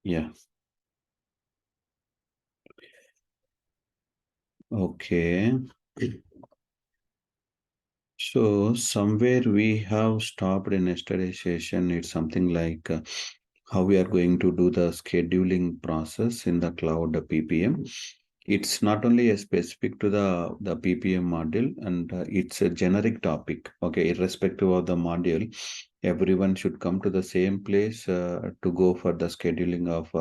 Yeah. Okay. So somewhere we have stopped in yesterday's session. It's something like how we are going to do the scheduling process in the cloud PPM. It's not only a specific to the PPM module, and it's a generic topic. Okay, irrespective of the module, everyone should come to the same place to go for the scheduling of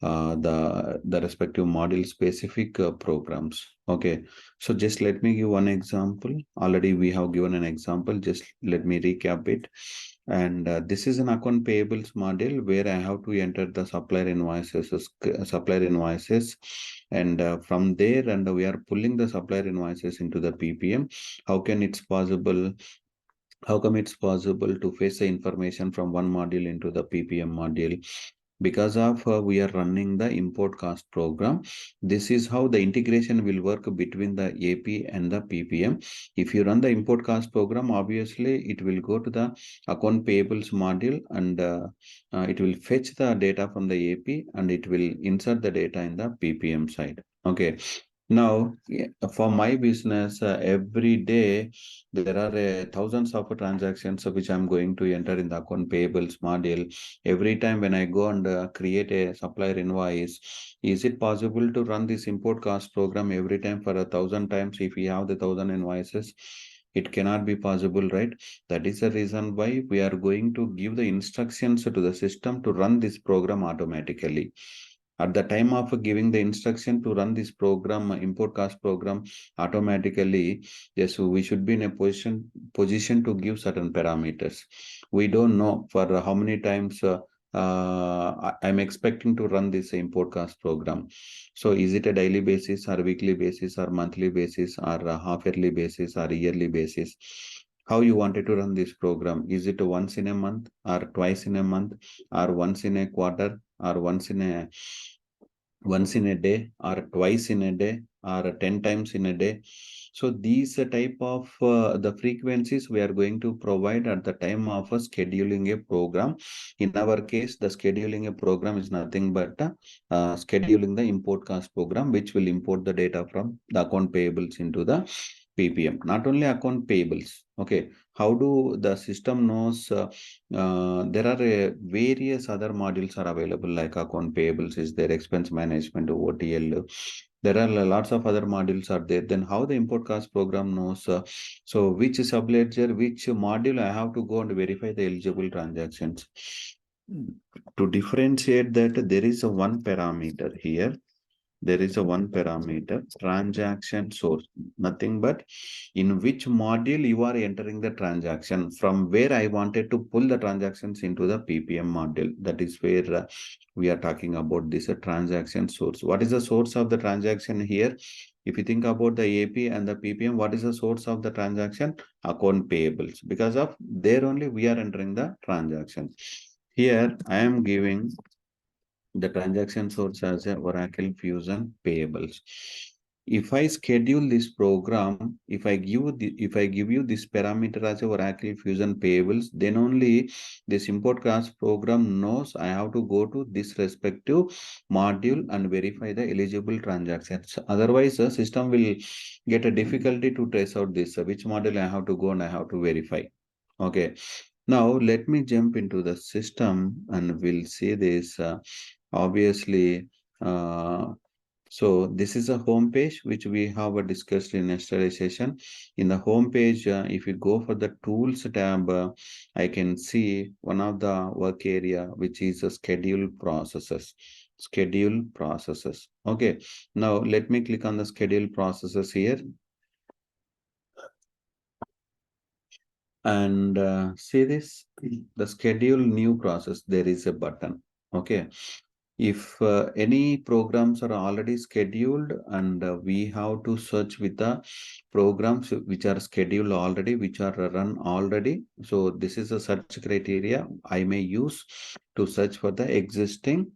the respective module specific programs. Okay, so just let me give one example. Already we have given an example. Just let me recap it. And this is an account payables model where I have to enter the supplier invoices, and from there, and we are pulling the supplier invoices into the PPM. How can it's possible? How come it's possible to fetch the information from one module into the PPM module? Because of we are running the import cost program. This is how the integration will work between the AP and the PPM. If you run the import cost program, obviously it will go to the account payables module, and it will fetch the data from the AP, and it will insert the data in the PPM side. Okay. Now, for my business, every day there are thousands of transactions which I'm going to enter in the account payables module. Every time when I go and create a supplier invoice, is it possible to run this import cost program every time for 1,000 times if we have the 1,000 invoices? It cannot be possible, right? That is the reason why we are going to give the instructions to the system to run this program automatically. At the time of giving the instruction to run this program, import cost program automatically, yes, so we should be in a position to give certain parameters. We don't know for how many times I'm expecting to run this import cost program. So is it a daily basis or weekly basis or monthly basis or a half yearly basis or yearly basis? How you wanted to run this program? Is it once in a month or twice in a month or once in a quarter or once in a day or twice in a day or 10 times in a day? So these type of the frequencies we are going to provide at the time of scheduling a program. In our case, the scheduling a program is nothing but scheduling the import cost program, which will import the data from the account payables into the PPM. Not only account payables. Okay, how do the system knows? There are various other modules are available, like account payables is there, expense management, OTL. There are lots of other modules are there. Then how the import cost program knows? So which subledger, which module I have to go and verify the eligible transactions. To differentiate that, there is a one parameter here. There is a one parameter, transaction source, nothing but in which module you are entering the transaction, from where I wanted to pull the transactions into the PPM module. That is where we are talking about this transaction source. What is the source of the transaction here? If you think about the AP and the PPM, what is the source of the transaction? Account payables. Because of there only we are entering the transaction. Here I am giving the transaction source as a Oracle Fusion payables. If I schedule this program, if I give you this parameter as a Oracle Fusion payables, then only this import cost program knows I have to go to this respective module and verify the eligible transactions. Otherwise, the system will get a difficulty to trace out this, which module I have to go and I have to verify. Okay. Now let me jump into the system and we'll see this. Obviously, so this is a home page which we have discussed in yesterday's session. In the home page, if you go for the tools tab, I can see one of the work area which is a schedule processes. Schedule processes. Okay. Now let me click on the schedule processes here. And see this, the schedule new process, there is a button. Okay, if any programs are already scheduled, and we have to search with the programs which are scheduled already, which are run already. So this is a search criteria I may use to search for the existing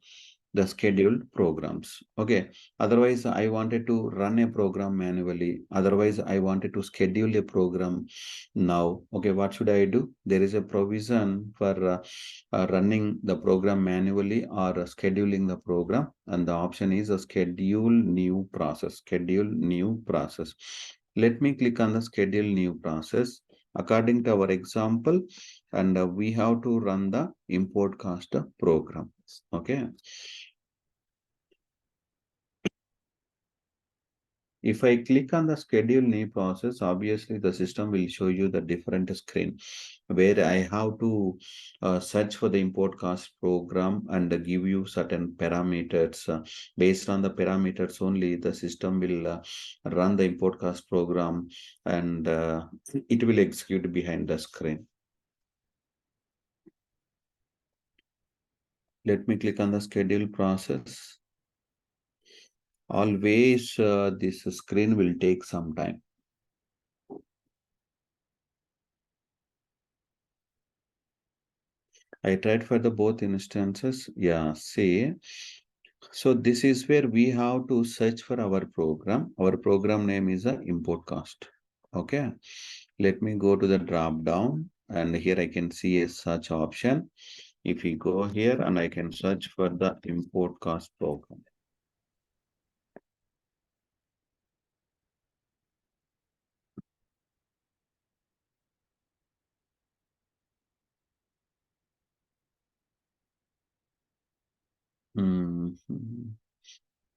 the scheduled programs. Okay. Otherwise, I wanted to run a program manually. Otherwise, I wanted to schedule a program now. Okay. What should I do? There is a provision for running the program manually or scheduling the program. And the option is a schedule new process. Schedule new process. Let me click on the schedule new process. According to our example, and we have to run the import cost program. Okay. If I click on the schedule new process, obviously the system will show you the different screen where I have to search for the import cost program and give you certain parameters. Based on the parameters only, the system will run the import cost program and it will execute behind the screen. Let me click on the schedule process. Always this screen will take some time. I tried for the both instances. Yeah, see. So this is where we have to search for our program. Our program name is a import cost. Okay. Let me go to the drop down and here I can see a search option. If we go here and I can search for the import cost program.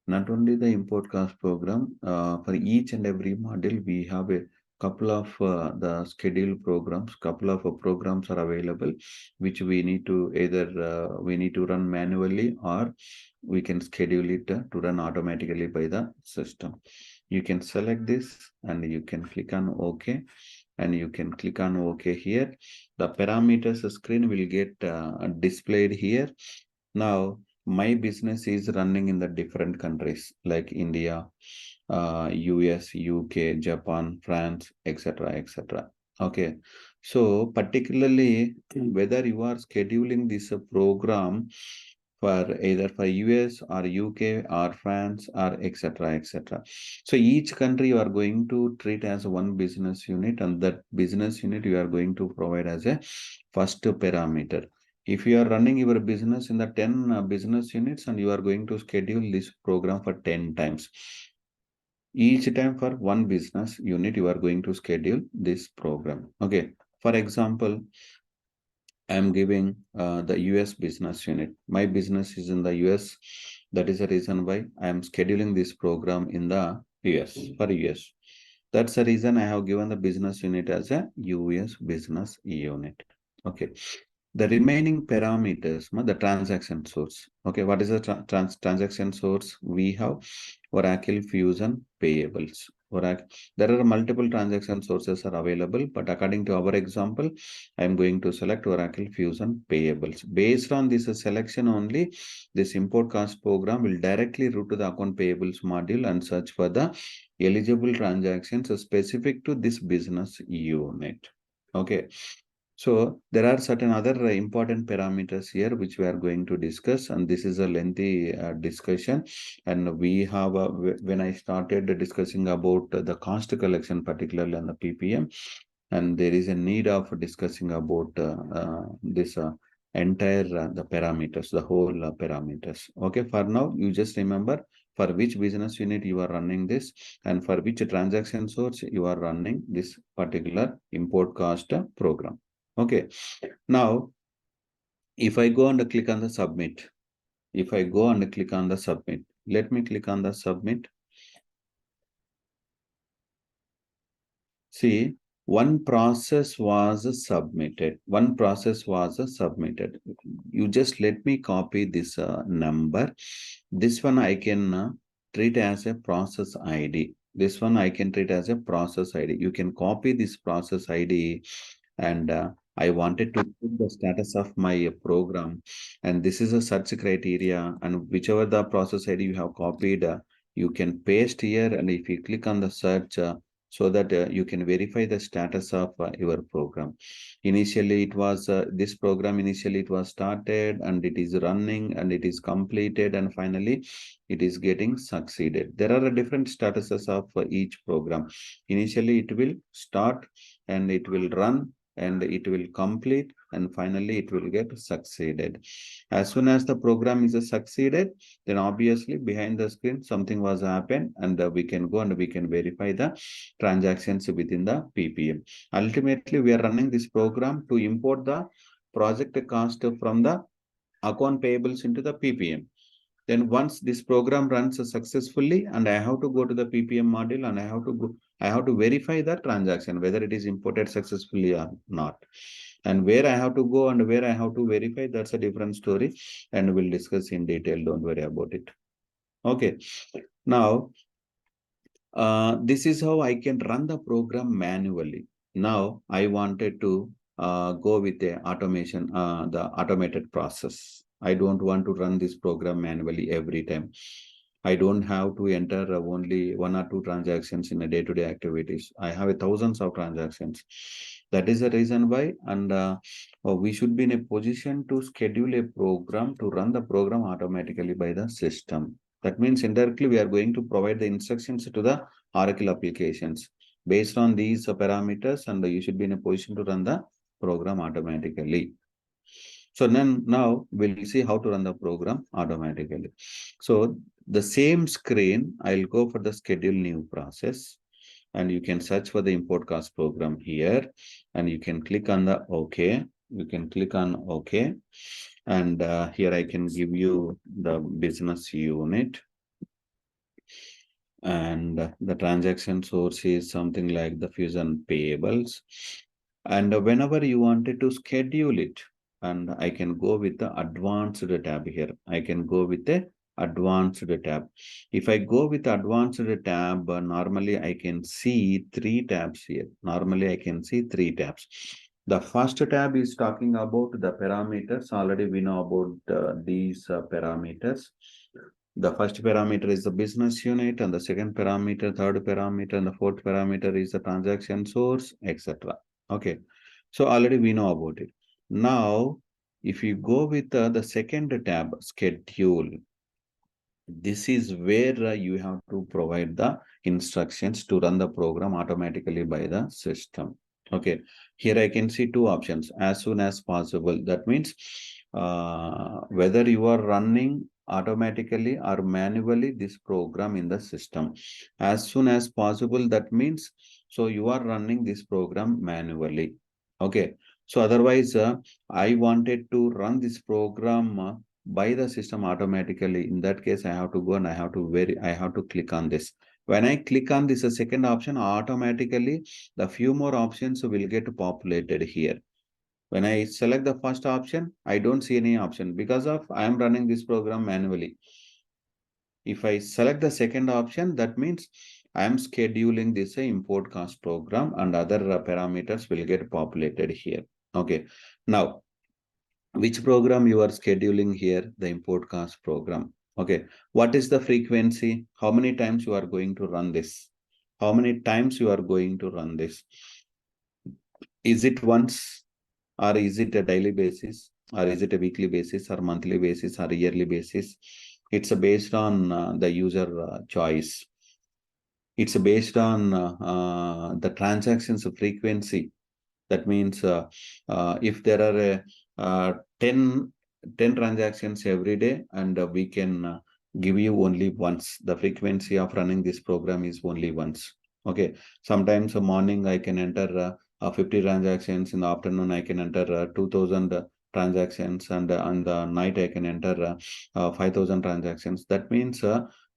Not only the import cost program, for each and every module, we have a couple of the schedule programs, couple of programs are available, which we need to either we need to run manually or we can schedule it to run automatically by the system. You can select this and you can click on OK and you can click on OK here. The parameters screen will get displayed here. Now, my business is running in the different countries like India, US, UK, Japan, France, etc., etc. Okay, so particularly whether you are scheduling this program for either for US or UK or France or etc., etc. So each country you are going to treat as one business unit, and that business unit you are going to provide as a first parameter. If you are running your business in the 10 business units and you are going to schedule this program for 10 times, each time for one business unit, you are going to schedule this program. Okay. For example, I am giving the US business unit. My business is in the US. That is the reason why I am scheduling this program in the US for US. That's the reason I have given the business unit as a US business unit. Okay. The remaining parameters, the transaction source. Okay, what is the transaction source? We have Oracle Fusion payables. Oracle. There are multiple transaction sources are available, but according to our example, I am going to select Oracle Fusion payables. Based on this selection only, this import cost program will directly route to the account payables module and search for the eligible transactions specific to this business unit. Okay. So there are certain other important parameters here which we are going to discuss, and this is a lengthy discussion. And we have when I started discussing about the cost collection, particularly on the PPM, and there is a need of discussing about this entire the parameters, the whole parameters. Okay, for now you just remember for which business unit you are running this and for which transaction source you are running this particular import cost program. Okay, now if I go and click on the submit, if I go and click on the submit, let me click on the submit. See, one process was submitted. One process was submitted. You just let me copy this number. This one I can treat as a process ID. This one I can treat as a process ID. You can copy this process ID and I wanted to put the status of my program, and this is a search criteria, and whichever the process ID you have copied, you can paste here, and if you click on the search, so that you can verify the status of your program. Initially, it was this program initially it was started and it is running and it is completed and finally it is getting succeeded. There are different statuses of each program. Initially, it will start and it will run and it will complete and finally it will get succeeded. As soon as the program is succeeded, then obviously behind the screen something was happened and we can go and we can verify the transactions within the PPM. Ultimately, we are running this program to import the project cost from the account payables into the PPM. Then once this program runs successfully and I have to go to the PPM module and I have to verify the transaction, whether it is imported successfully or not. And where I have to go and where I have to verify, that's a different story. And we'll discuss in detail. Don't worry about it. Okay. Now, this is how I can run the program manually. Now, I wanted to go with the automation, the automated process. I don't want to run this program manually every time. I don't have to enter only one or two transactions in a day-to-day activities. I have thousands of transactions. That is the reason why, and we should be in a position to schedule a program to run the program automatically by the system. That means indirectly we are going to provide the instructions to the Oracle applications based on these parameters, and you should be in a position to run the program automatically. So then now we'll see how to run the program automatically. So the same screen, I'll go for the schedule new process and you can search for the import cost program here and you can click on the OK. You can click on OK. And here I can give you the business unit. And the transaction source is something like the Fusion payables. And whenever you wanted to schedule it, and I can go with the advanced tab here. I can go with the advanced tab. If I go with advanced tab, normally I can see three tabs here. Normally I can see three tabs. The first tab is talking about the parameters. Already we know about these parameters. The first parameter is the business unit, and the second parameter, third parameter, and the fourth parameter is the transaction source, etc. Okay, so already we know about it. Now, if you go with the second tab, schedule, this is where you have to provide the instructions to run the program automatically by the system. Okay, here I can see two options: as soon as possible. That means whether you are running automatically or manually this program in the system. As soon as possible, that means so you are running this program manually. Okay, so otherwise I wanted to run this program by the system automatically. In that case, I have to go and I have to click on this. When I click on this second option, automatically the few more options will get populated here. When I select the first option, I don't see any option because of I am running this program manually. If I select the second option, that means I am scheduling this import cost program and other parameters will get populated here. Okay. Now, which program you are scheduling here? The import cost program. Okay. What is the frequency? How many times you are going to run this? How many times you are going to run this? Is it once? Or is it a daily basis, or is it a weekly basis, or monthly basis, or yearly basis? It's based on the user choice. It's based on the transactions frequency. That means if there are 10 transactions every day, and we can give you only once. The frequency of running this program is only once. Okay. Sometimes morning I can enter 50 transactions. In the afternoon I can enter 2000 transactions, and on the night I can enter 5000 transactions. That means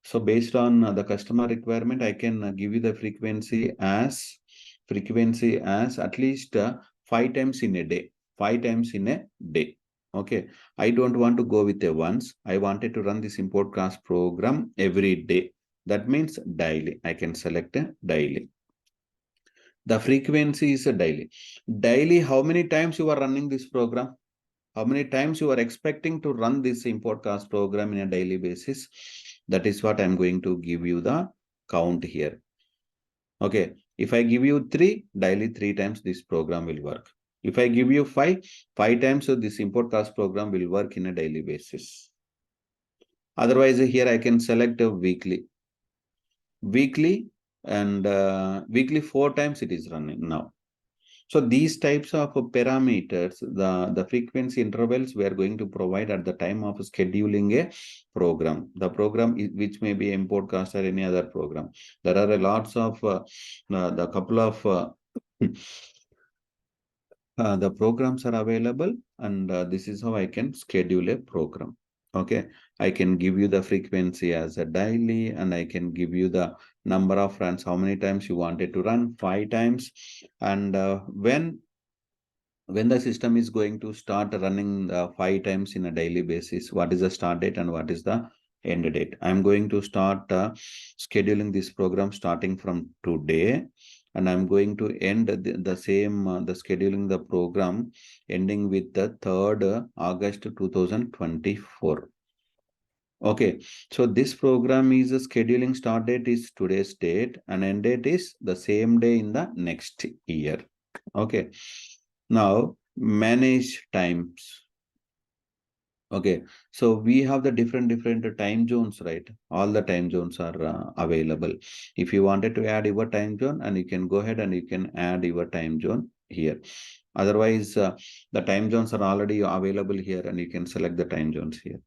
so based on the customer requirement, I can give you the frequency as at least 5 times in a day. 5 times in a day. Okay. I don't want to go with a once. I wanted to run this import cost program every day. That means daily. I can select a daily. The frequency is a daily. Daily, how many times you are running this program? How many times you are expecting to run this import cost program in a daily basis? That is what I'm going to give you the count here. Okay. If I give you 3, daily 3 times this program will work. If I give you 5 times, so this import cost program will work in a daily basis. Otherwise, here I can select a weekly and weekly 4 times it is running now. So these types of parameters, the frequency intervals we are going to provide at the time of scheduling a program. The program is, which may be import cost or any other program. There are a lots of the couple of the programs are available, and this is how I can schedule a program. Okay, I can give you the frequency as a daily, and I can give you the number of runs, how many times you wanted to run, 5 times, and when the system is going to start running 5 times in a daily basis, what is the start date and what is the end date. I'm going to start scheduling this program starting from today, and I'm going to end the same the scheduling the program ending with the 3rd August 2024. Okay, so this program is a scheduling start date is today's date and end date is the same day in the next year. Okay, now manage times. Okay, so we have the different time zones, right? All the time zones are available. If you wanted to add your time zone, and you can go ahead and you can add your time zone here. Otherwise, the time zones are already available here, and you can select the time zones here.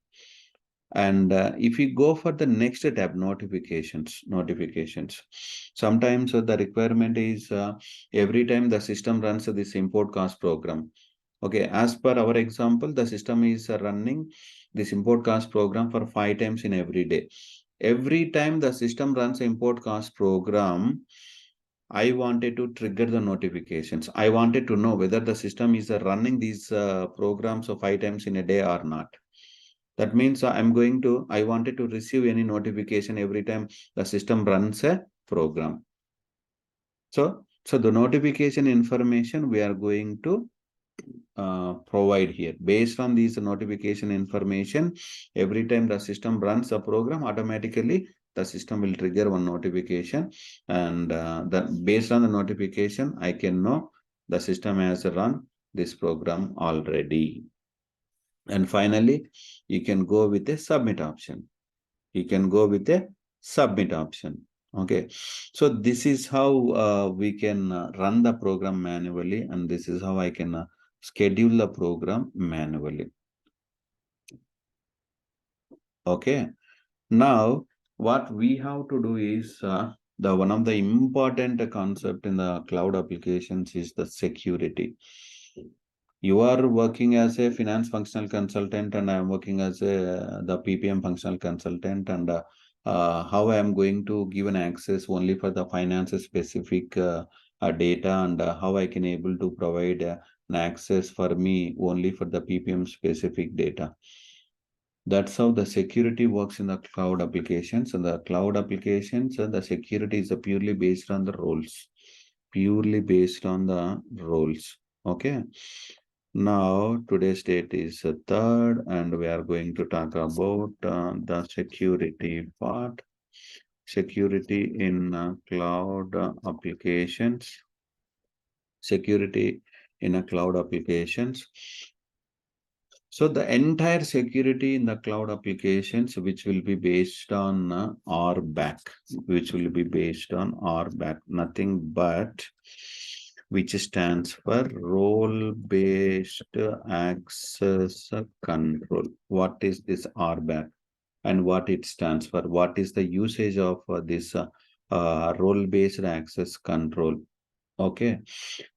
And if you go for the next tab, notifications, sometimes the requirement is every time the system runs this import cost program. Okay, as per our example, the system is running this import cost program for 5 times in every day. Every time the system runs import cost program, I wanted to trigger the notifications. I wanted to know whether the system is running these programs of 5 times in a day or not. That means I wanted to receive any notification every time the system runs a program. So the notification information we are going to provide here. Based on these notification information, every time the system runs a program, automatically the system will trigger one notification, and based on the notification, I can know the system has run this program already. And finally, you can go with a submit option. Okay, so this is how we can run the program manually, and this is how I can schedule the program manually. Okay, now what we have to do is the one of the important concept in the cloud applications is the security. You are working as a finance functional consultant, and I am working as the PPM functional consultant, and how I am going to give an access only for the finance specific data, and how I can able to provide an access for me only for the PPM specific data. That's how the security works in the cloud applications. And the cloud applications, the security is purely based on the roles. Purely based on the roles. Okay. Now, today's date is 3rd, and we are going to talk about the security part. Security in cloud applications. Security in a cloud applications. So the entire security in the cloud applications, which will be based on RBAC, nothing but which stands for role-based access control. What is this RBAC and what it stands for? What is the usage of this role-based access control? Okay,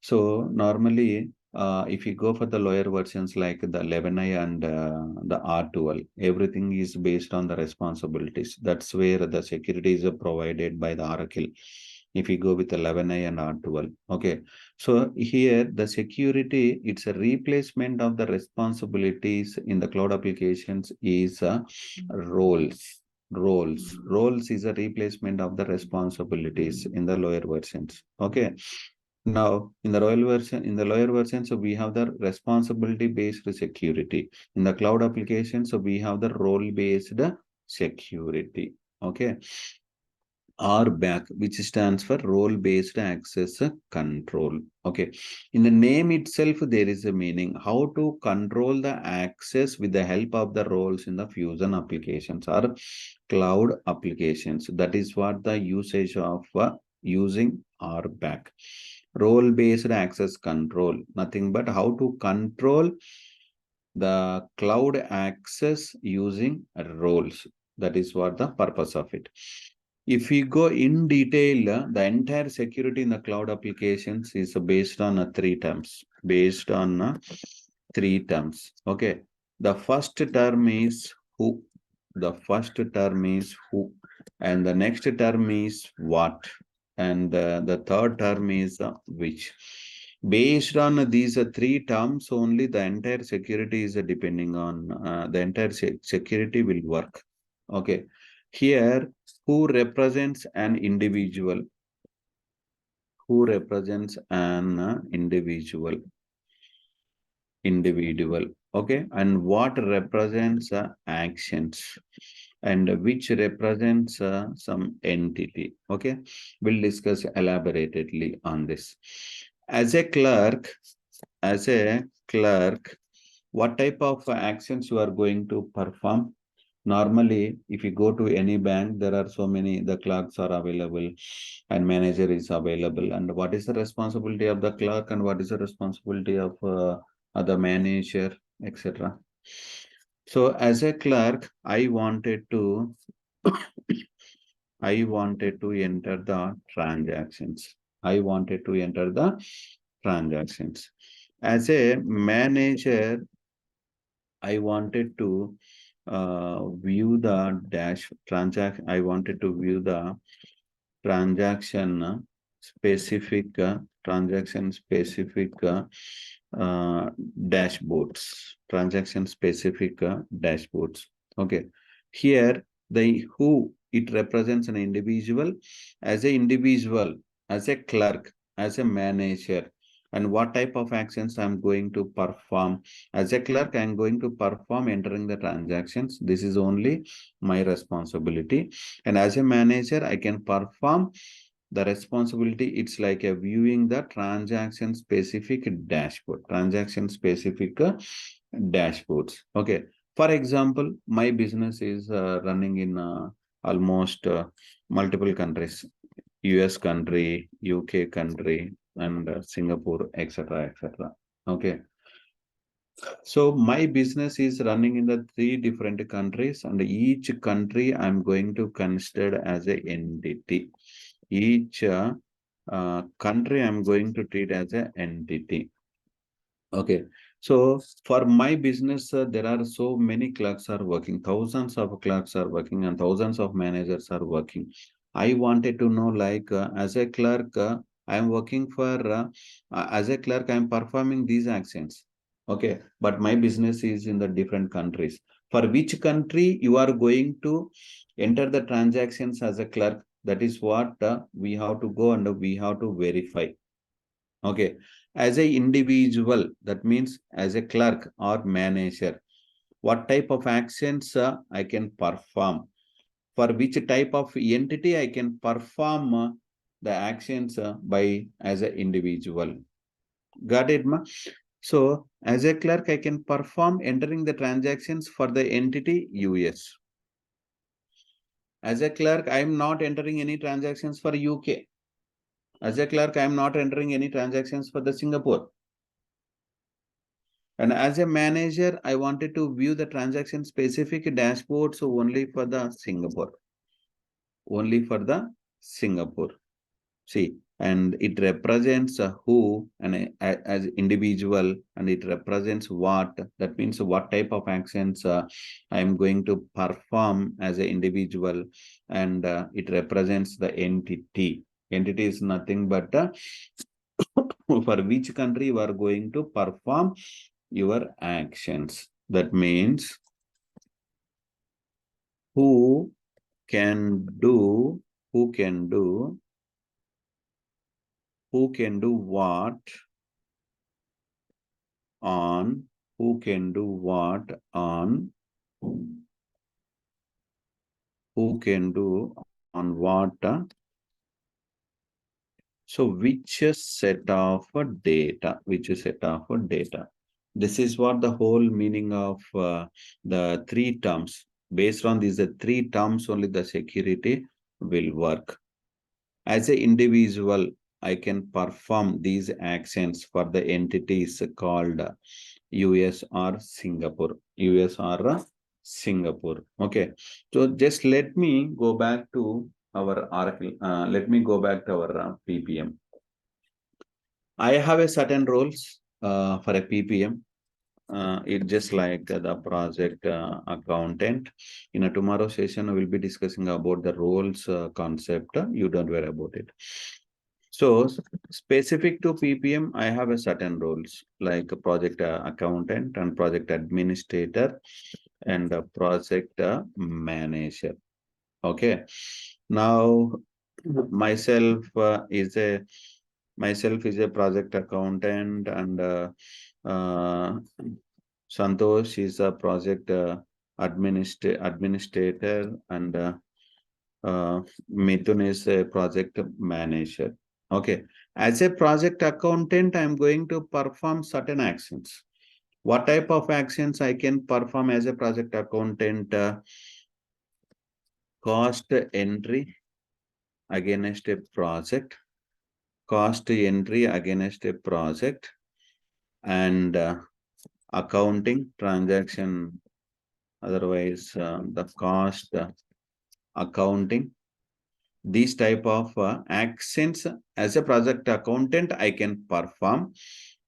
so normally, if you go for the lower versions like the 11i and the R12, everything is based on the responsibilities. That's where the security is provided by the Oracle. If you go with 11i and R12, okay. So here the security, it's a replacement of the responsibilities in the cloud applications is roles. Roles is a replacement of the responsibilities in the lower versions. Okay. Now, in the lower version, so we have the responsibility-based security. In the cloud application, so we have the role-based security. Okay. RBAC, which stands for role-based access control. Okay. In the name itself, there is a meaning. How to control the access with the help of the roles in the Fusion applications or cloud applications. That is what the usage of using RBAC. Role-based access control. Nothing but how to control the cloud access using roles. That is what the purpose of it. If we go in detail, the entire security in the cloud applications is based on three terms. Based on three terms. Okay. The first term is who. The first term is who. And the next term is what. And the third term is which. Based on these three terms only, the entire security is depending on the entire security will work. Okay. Here, who represents an individual? Who represents an individual? Okay. And what represents actions? And which represents some entity. Okay. We'll discuss elaborately on this. As a clerk, what type of actions you are going to perform? Normally, if you go to any bank, there are so many, the clerks are available and manager is available. And what is the responsibility of the clerk and what is the responsibility of the manager, etc. So as a clerk, I wanted to enter the transactions. I wanted to enter the transactions. As a manager, I wanted to view the I wanted to view the transaction specific dashboards. Transaction specific dashboards. Okay. Here, the who, it represents an individual, as a clerk, as a manager, and what type of actions I'm going to perform. As a clerk, I'm going to perform entering the transactions. This is only my responsibility. And as a manager, I can perform the responsibility. It's like a viewing the transaction specific dashboard. Transaction specific dashboards. Okay. For example, my business is running in almost multiple countries. US country, UK country, and Singapore, etc., etc. Okay. So my business is running in the three different countries, and each country I'm going to consider as a entity. Each country I'm going to treat as an entity. Okay. So for my business, there are so many clerks are working, thousands of clerks are working, and thousands of managers are working. I wanted to know, like, as a clerk, I am working for, as a clerk, I am performing these actions. Okay. But my business is in the different countries. For which country you are going to enter the transactions as a clerk? That is what we have to go and we have to verify. Okay. As a individual, that means as a clerk or manager, what type of actions I can perform? For which type of entity I can perform the actions by as an individual. Got it, ma? So as a clerk, I can perform entering the transactions for the entity US. As a clerk, I am not entering any transactions for UK. As a clerk, I am not entering any transactions for the Singapore. And as a manager, I wanted to view the transaction specific dashboards only for the Singapore. Only for the Singapore. See, and it represents who and as individual, and it represents what. That means what type of actions I am going to perform as an individual, and it represents the entity. Entity is nothing but for which country you are going to perform your actions. That means who can do what on who can do what on what? So which set of data? Which set of data? This is what the whole meaning of the three terms. Based on these three terms, only the security will work. As an individual, I can perform these actions for the entities called US or Singapore. US or Singapore. Okay. So just let me go back to our Oracle. Let me go back to our PPM. I have a certain roles for a PPM. It's just like the project accountant. In a tomorrow session, we will be discussing about the roles concept. You don't worry about it. So specific to PPM, I have a certain roles like a project accountant and project administrator and a project manager. Okay. Now myself is a project accountant and uh, Santosh is a project administrator and Mithun is a project manager. Okay. As a project accountant, I'm going to perform certain actions. What type of actions I can perform as a project accountant? Cost entry against a project, cost entry against a project, and accounting transaction, otherwise the cost accounting. These type of actions as a project accountant I can perform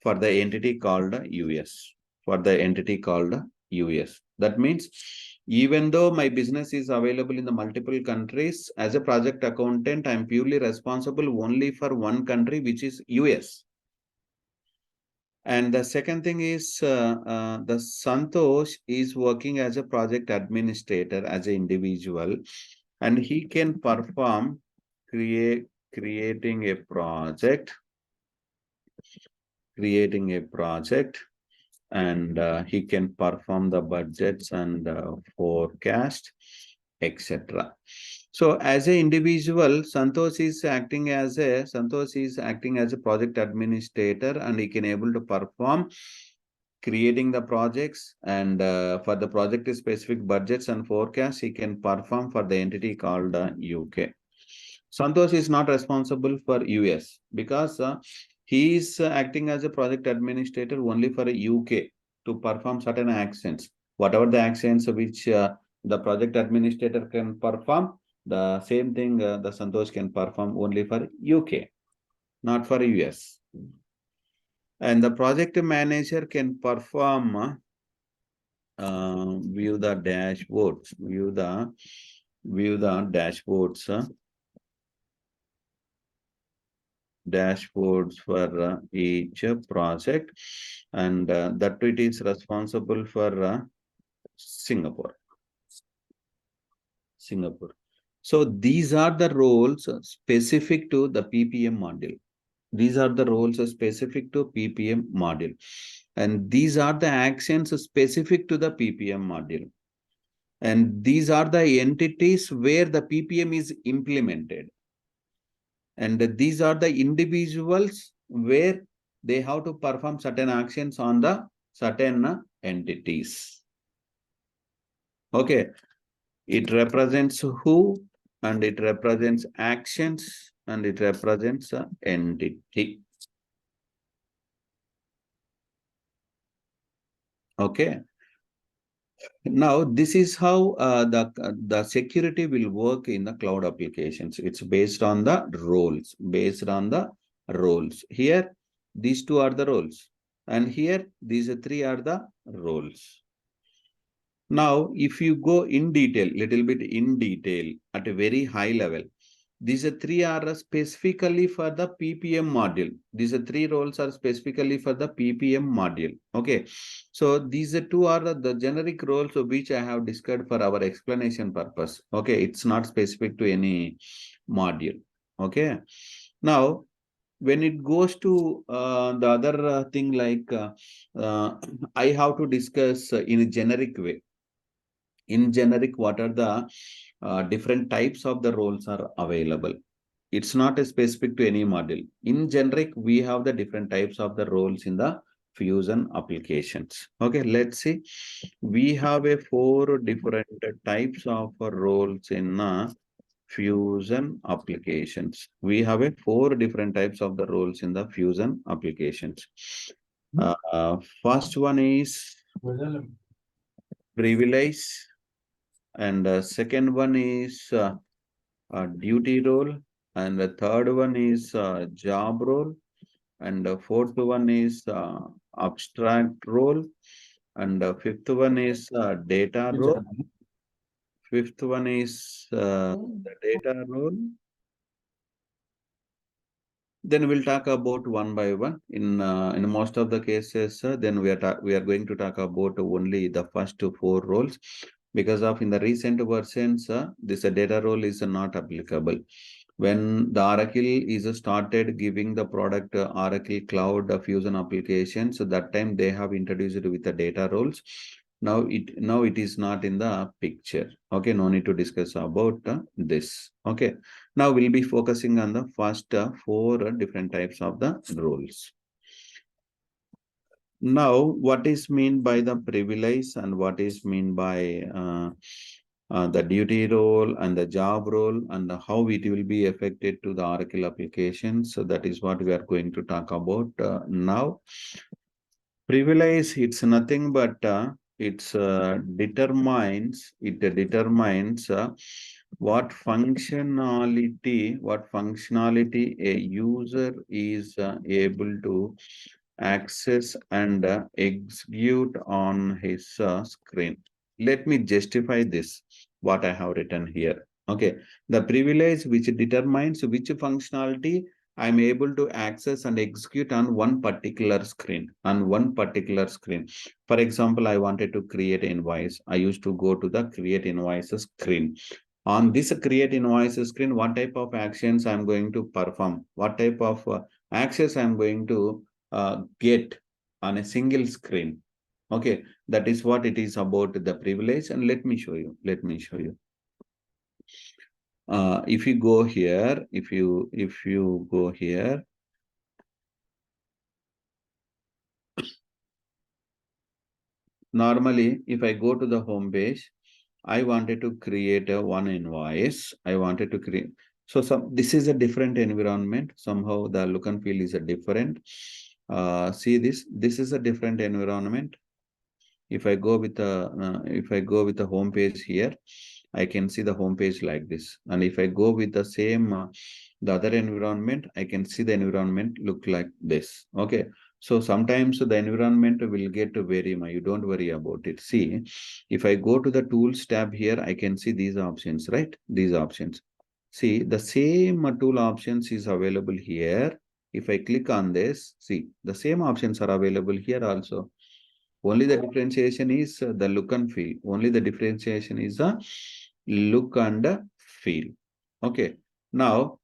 for the entity called US. For the entity called US. That means even though my business is available in the multiple countries, as a project accountant, I'm purely responsible only for one country, which is US. And the second thing is the Santosh is working as a project administrator as an individual, and he can perform creating a project, and he can perform the budgets and forecast, etc. So as an individual, Santosh is acting as a project administrator, and he can able to perform creating the projects, and for the project specific budgets and forecasts, he can perform for the entity called UK. Santosh is not responsible for US because he is acting as a project administrator only for UK to perform certain actions. Whatever the actions which the project administrator can perform, the same thing the Santosh can perform only for UK, not for US. And the project manager can perform view the dashboards, dashboards for each project, and that it is responsible for Singapore. So these are the roles specific to the PPM module. These are the roles specific to PPM module, and these are the actions specific to the PPM module. And these are the entities where the PPM is implemented. And these are the individuals where they have to perform certain actions on the certain entities. Okay. It represents who, and it represents actions, and it represents entity. Okay. Now, this is how the security will work in the cloud applications. It's based on the roles, Here, these two are the roles. And here, these three are the roles. Now, if you go in detail, little bit in detail, at a very high level, these three are specifically for the PPM module. These three roles are specifically for the PPM module. Okay. So these two are the generic roles which I have discussed for our explanation purpose. Okay. It's not specific to any module. Okay. Now, when it goes to the other thing like I have to discuss in a generic way. In generic, what are the different types of the roles are available. It's not a specific to any module. In generic, we have the different types of the roles in the Fusion applications. Okay, let's see. We have a 4 different types of roles in Fusion applications. We have a 4 different types of the roles in the Fusion applications. First one is privilege, and second one is duty role, and the third one is job role, and the fourth one is abstract role, and the fifth one is data role. Fifth one is the data role. Then we'll talk about one by one. In most of the cases, then we are going to talk about only the first 4 roles, because of in the recent versions, this data role is not applicable. When the Oracle is started giving the product Oracle Cloud Fusion applications, so that time they have introduced it with the data roles. Now it is not in the picture. Okay, no need to discuss about this. Okay, now we'll be focusing on the first 4 different types of the roles. Now, what is mean by the privilege and what is mean by the duty role and the job role, and how it will be affected to the Oracle applications. So that is what we are going to talk about now. Privilege, it's nothing but it determines what functionality a user is able to access and execute on his screen. Let me justify this, what I have written here. Okay, the privilege which determines which functionality I'm able to access and execute on one particular screen. For example, I wanted to create an invoice. I used to go to the create invoices screen. On this create invoices screen, what type of actions I'm going to perform? What type of access I'm going to get on a single screen? Okay, that is what it is about the privilege. And let me show you. If you go here, if you go here, normally if I go to the home page, I wanted to create one invoice. I wanted to create. So this is a different environment. Somehow the look and feel is a different. See this. This is a different environment. If I go with the home page here, I can see the home page like this. And if I go with the same the other environment, I can see the environment look like this. Okay. So sometimes the environment will get very you don't worry about it. See, if I go to the tools tab here, I can see these options, right? These options. See, the same tool options is available here. If I click on this, see, the same options are available here also. Only the differentiation is the look and feel. Only the differentiation is the look and feel. Okay. Now,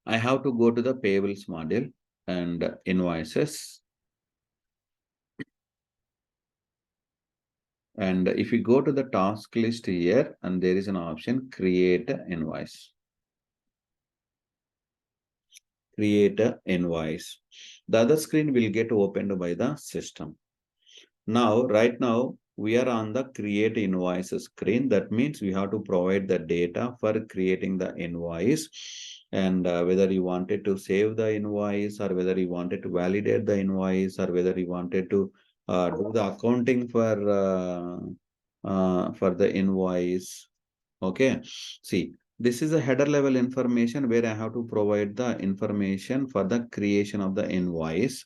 I have to go to the payables module and invoices. And if you go to the task list here, and there is an option, create invoice. Create an invoice. The other screen will get opened by the system. Now, right now, we are on the create invoice screen. That means we have to provide the data for creating the invoice, and whether you wanted to save the invoice, or whether you wanted to validate the invoice, or whether you wanted to do the accounting for the invoice. Okay, see, this is a header level information where I have to provide the information for the creation of the invoice.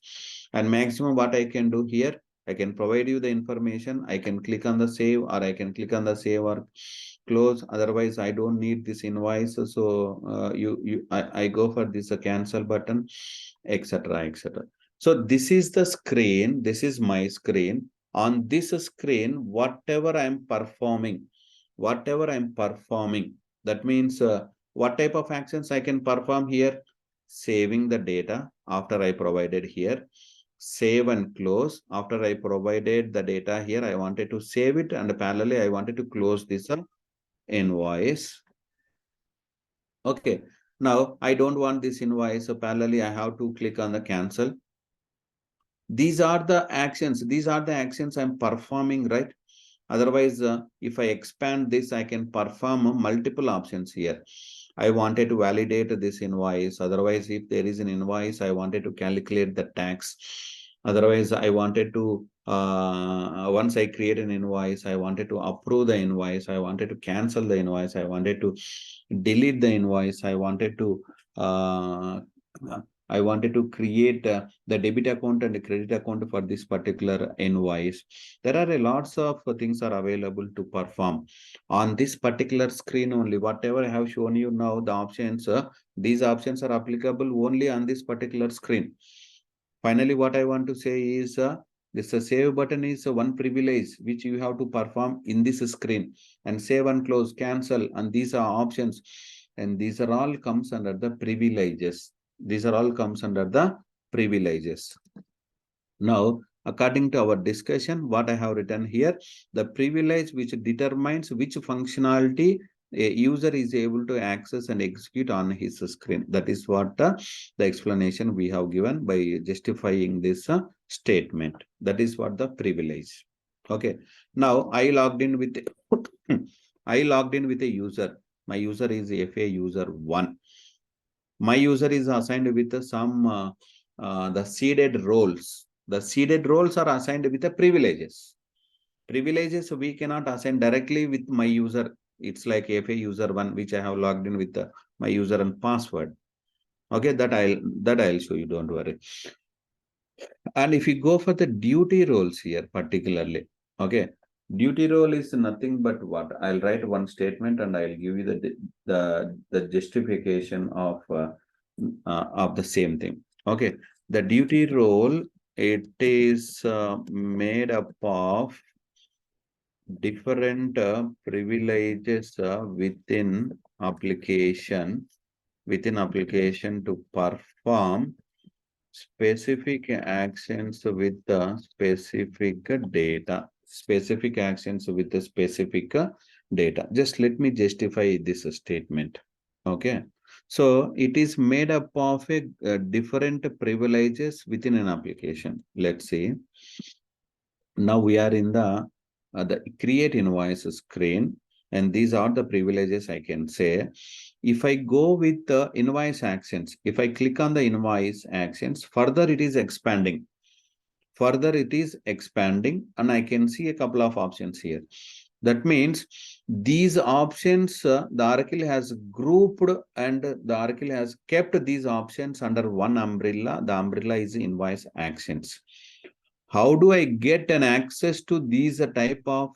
And maximum what I can do here, I can provide you the information. I can click on the save, or I can click on the save or close. Otherwise, I don't need this invoice. So I go for this cancel button, etc., etc. So this is the screen. This is my screen. On this screen, whatever I'm performing, that means what type of actions I can perform here? Saving the data after I provided here. Save and close. After I provided the data here, I wanted to save it, and parallelly I wanted to close this up. invoice. Okay, now I don't want this invoice, so parallelly I have to click on the cancel. These are the actions I'm performing, right? Otherwise, if I expand this, I can perform multiple options here. I wanted to validate this invoice. Otherwise, if there is an invoice, I wanted to calculate the tax. Otherwise, I wanted to, once I create an invoice, I wanted to approve the invoice. I wanted to cancel the invoice. I wanted to delete the invoice. I wanted to create the debit account and the credit account for this particular invoice. There are a lots of things are available to perform on this particular screen only. Whatever I have shown you now, the options, these options are applicable only on this particular screen. Finally, what I want to say is this save button is one privilege which you have to perform in this screen, and save and close, cancel, and these are options, and these are all comes under the privileges. These are all comes under the privileges. Now, according to our discussion, what I have written here, the privilege which determines which functionality a user is able to access and execute on his screen. That is what the explanation we have given by justifying this statement. That is what the privilege. Okay. Now I logged in with I logged in with a user. My user is FA user 1. My user is assigned with some the seeded roles. The seeded roles are assigned with the privileges. Privileges we cannot assign directly with my user. It's like FA user 1, which I have logged in with my user and password. Okay, that I'll show you, don't worry. And if you go for the duty roles here particularly, okay, duty role is nothing but what? I'll write one statement and I'll give you the justification of the same thing. Okay, the duty role, it is made up of different privileges within application to perform specific actions with the specific data. Specific actions with the specific data. Just let me justify this statement. Okay. So it is made up of a different privileges within an application. Let's see. Now we are in the create invoice screen, and these are the privileges I can say. If I go with the invoice actions, if I click on the invoice actions, further it is expanding. Further it is expanding, and I can see a couple of options here. That means these options, the Oracle has grouped and the Oracle has kept these options under one umbrella. The umbrella is invoice actions. How do I get an access to these type of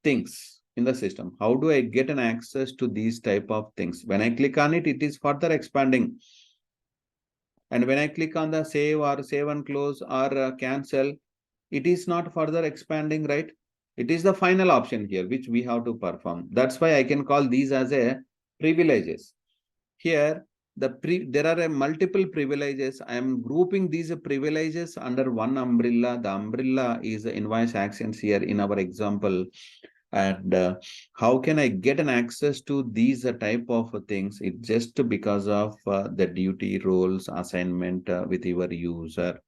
things in the system? How do I get an access to these type of things? When I click on it, it is further expanding. And when I click on the save or save and close or cancel, it is not further expanding, right? It is the final option here, which we have to perform. That's why I can call these as a privileges. Here, there are multiple privileges. I am grouping these privileges under one umbrella. The umbrella is invoice actions here in our example. And how can I get an access to these type of things? It's just because of the duty roles assignment with your user.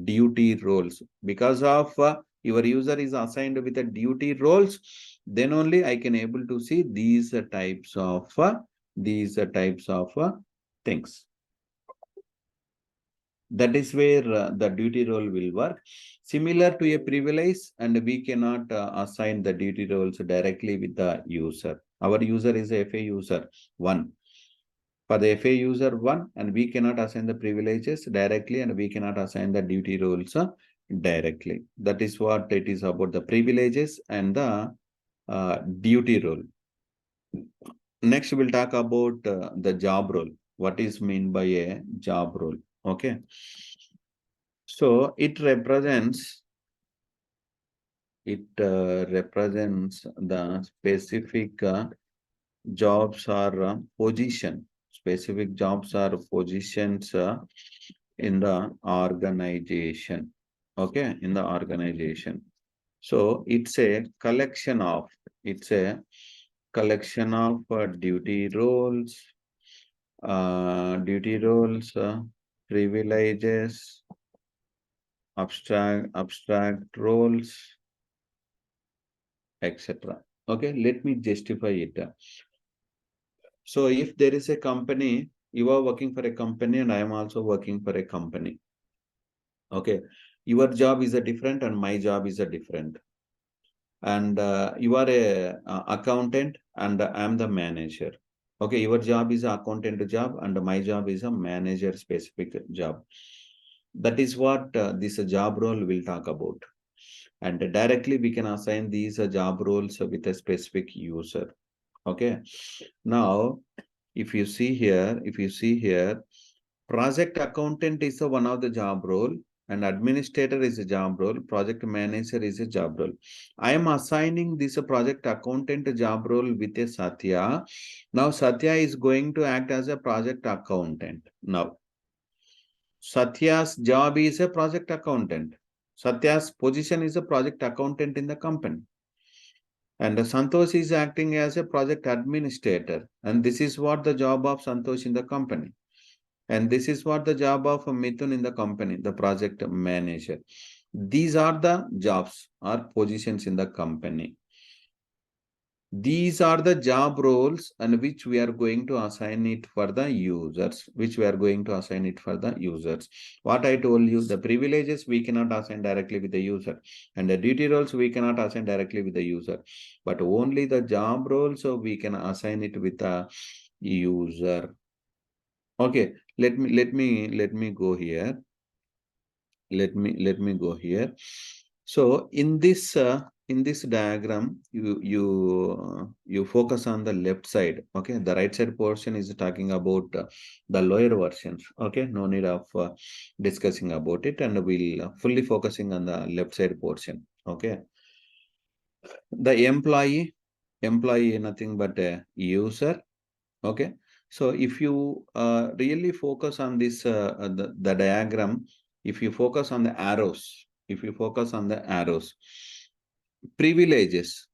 Duty roles. Because of your user is assigned with the duty roles, then only I can able to see these types of things. That is where the duty role will work. Similar to a privilege, and we cannot assign the duty roles directly with the user. Our user is a FA user 1. For the FA user 1, and we cannot assign the privileges directly, and we cannot assign the duty roles directly. That is what it is about the privileges and the duty role. Next, we'll talk about the job role. What is meant by a job role? Okay. So it represents the specific jobs or position. Specific jobs or positions in the organization. Okay, in the organization. So it's a collection of, it's a collection of duty roles, privileges, abstract roles, etc. Okay, let me justify it. So if there is a company, you are working for a company and I am also working for a company. Okay, your job is a different and my job is a different. And you are a accountant and I am the manager. Okay, your job is a accountant job and my job is a manager specific job. That is what this job role will talk about. And directly we can assign these job roles with a specific user. Okay, now if you see here, project accountant is one of the job role and administrator is a job role, project manager is a job role. I am assigning this project accountant job role with a Satya. Now Satya is going to act as a project accountant. Now Satya's job is a project accountant. Satya's position is a project accountant in the company. And Santosh is acting as a project administrator. And this is what the job of Santosh in the company. And this is what the job of Mithun in the company, the project manager. These are the jobs or positions in the company. These are the job roles and which we are going to assign it for the users, What I told you, the privileges we cannot assign directly with the user and the duty roles we cannot assign directly with the user, but only the job roles so we can assign it with the user. Okay, let me go here. Let me go here. So in this diagram, you focus on the left side. Okay, the right side portion is talking about the lower versions. Okay, no need of discussing about it, and we'll fully focusing on the left side portion. Okay, the employee nothing but a user. Okay, so if you really focus on this the diagram, if you focus on the arrows, privileges,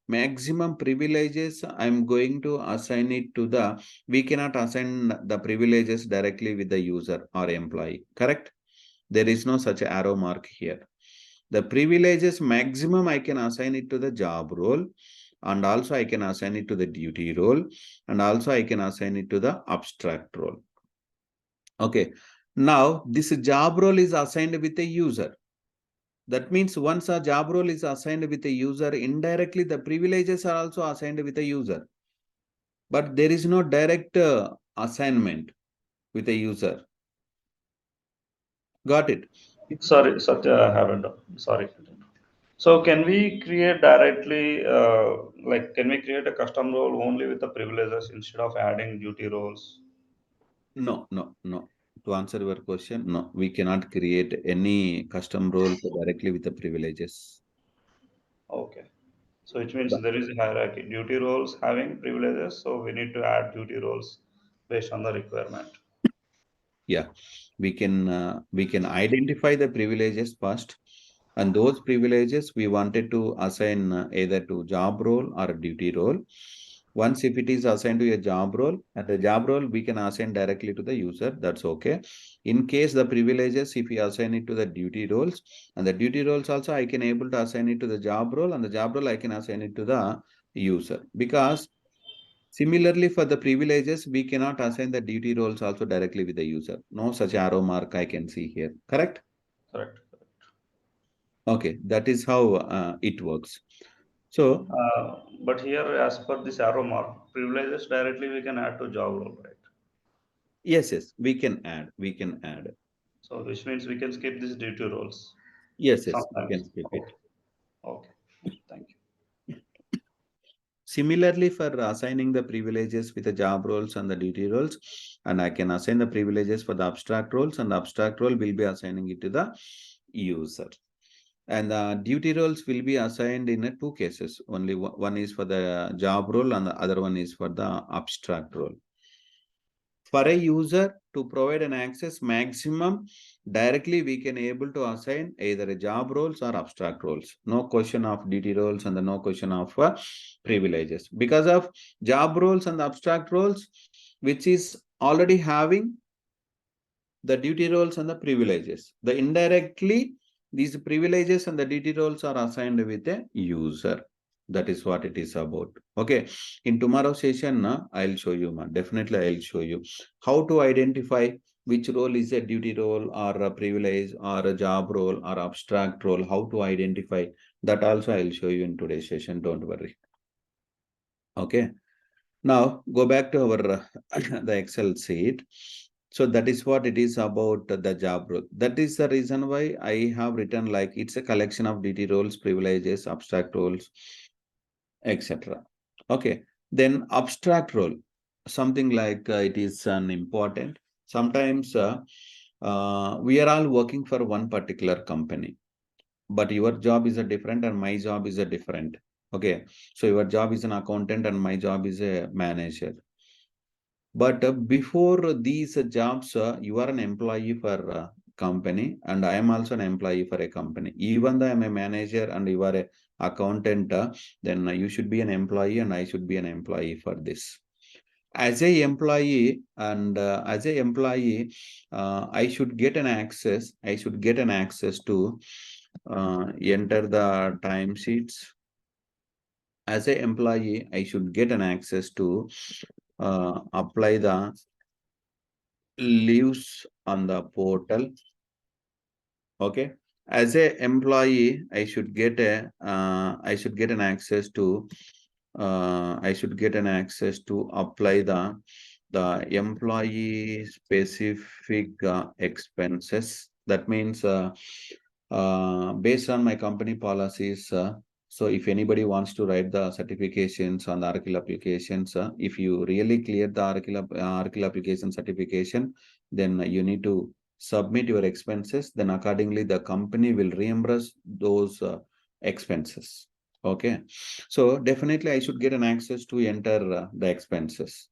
maximum privileges, I'm going to assign it to the, we cannot assign the privileges directly with the user or employee, correct? There is no such arrow mark here. The privileges maximum I can assign it to the job role, and also I can assign it to the duty role, and also I can assign it to the abstract role. Okay, now this job role is assigned with a user. That means once a job role is assigned with a user, indirectly the privileges are also assigned with a user. But there is no direct assignment with a user. Got it? Sorry, Satya, I haven't. Sorry. So can we create directly, can we create a custom role only with the privileges instead of adding duty roles? No. To answer your question, no, we cannot create any custom role directly with the privileges. Okay. So which means But there is a hierarchy. Duty roles having privileges, so we need to add duty roles based on the requirement. yeah, we can identify the privileges first, and those privileges we wanted to assign either to job role or a duty role. Once if it is assigned to a job role, at the job role we can assign directly to the user, that's okay. In case the privileges, if we assign it to the duty roles, and the duty roles also I can able to assign it to the job role, and the job role I can assign it to the user. Because similarly, for the privileges, we cannot assign the duty roles also directly with the user. No such arrow mark I can see here. Correct? Correct. Okay, that is how it works. So, But here, as per this arrow mark, privileges directly we can add to job role, right? yes, we can add. We can add. So which means we can skip these duty roles Yes, we sometimes. can skip it. Okay. Okay. Thank you. Similarly, for assigning the privileges with the job roles and the duty roles, and I can assign the privileges for the abstract roles, and the abstract role will be assigning it to the user. And the duty roles will be assigned in two cases. Only one is for the job role and the other one is for the abstract role. For a user, to provide an access maximum, directly we can able to assign either a job roles or abstract roles. No question of duty roles and no question of privileges. Because of job roles and abstract roles, which is already having the duty roles and the privileges. The indirectly, these privileges and the duty roles are assigned with a user. That is what it is about. Okay. In tomorrow's session, I'll show you, definitely I'll show you how to identify which role is a duty role or a privilege or a job role or abstract role, how to identify that also I'll show you in today's session. Don't worry. Okay. Now go back to our the Excel sheet. So that is what it is about the job role. That is the reason why I have written like it's a collection of duty roles, privileges, abstract roles, etc. Okay. Then abstract role, something like it is an important. Sometimes we are all working for one particular company, but your job is a different and my job is a different. Okay. So your job is an accountant and my job is a manager. But before these jobs, you are an employee for a company, and I am also an employee for a company. Even though I am a manager and you are a accountant, then you should be an employee and I should be an employee for this. As a employee and as a employee, I should get an access. I should get an access to enter the time sheets. As a employee, I should get an access to apply the leaves on the portal. Okay. As a employee, I should get a I should get an access to I should get an access to apply the employee specific expenses. That means based on my company policies, so if anybody wants to write the certifications on the Oracle applications, if you really clear the Oracle application certification, then you need to submit your expenses. Then accordingly, the company will reimburse those expenses. Okay. So definitely I should get an access to enter the expenses.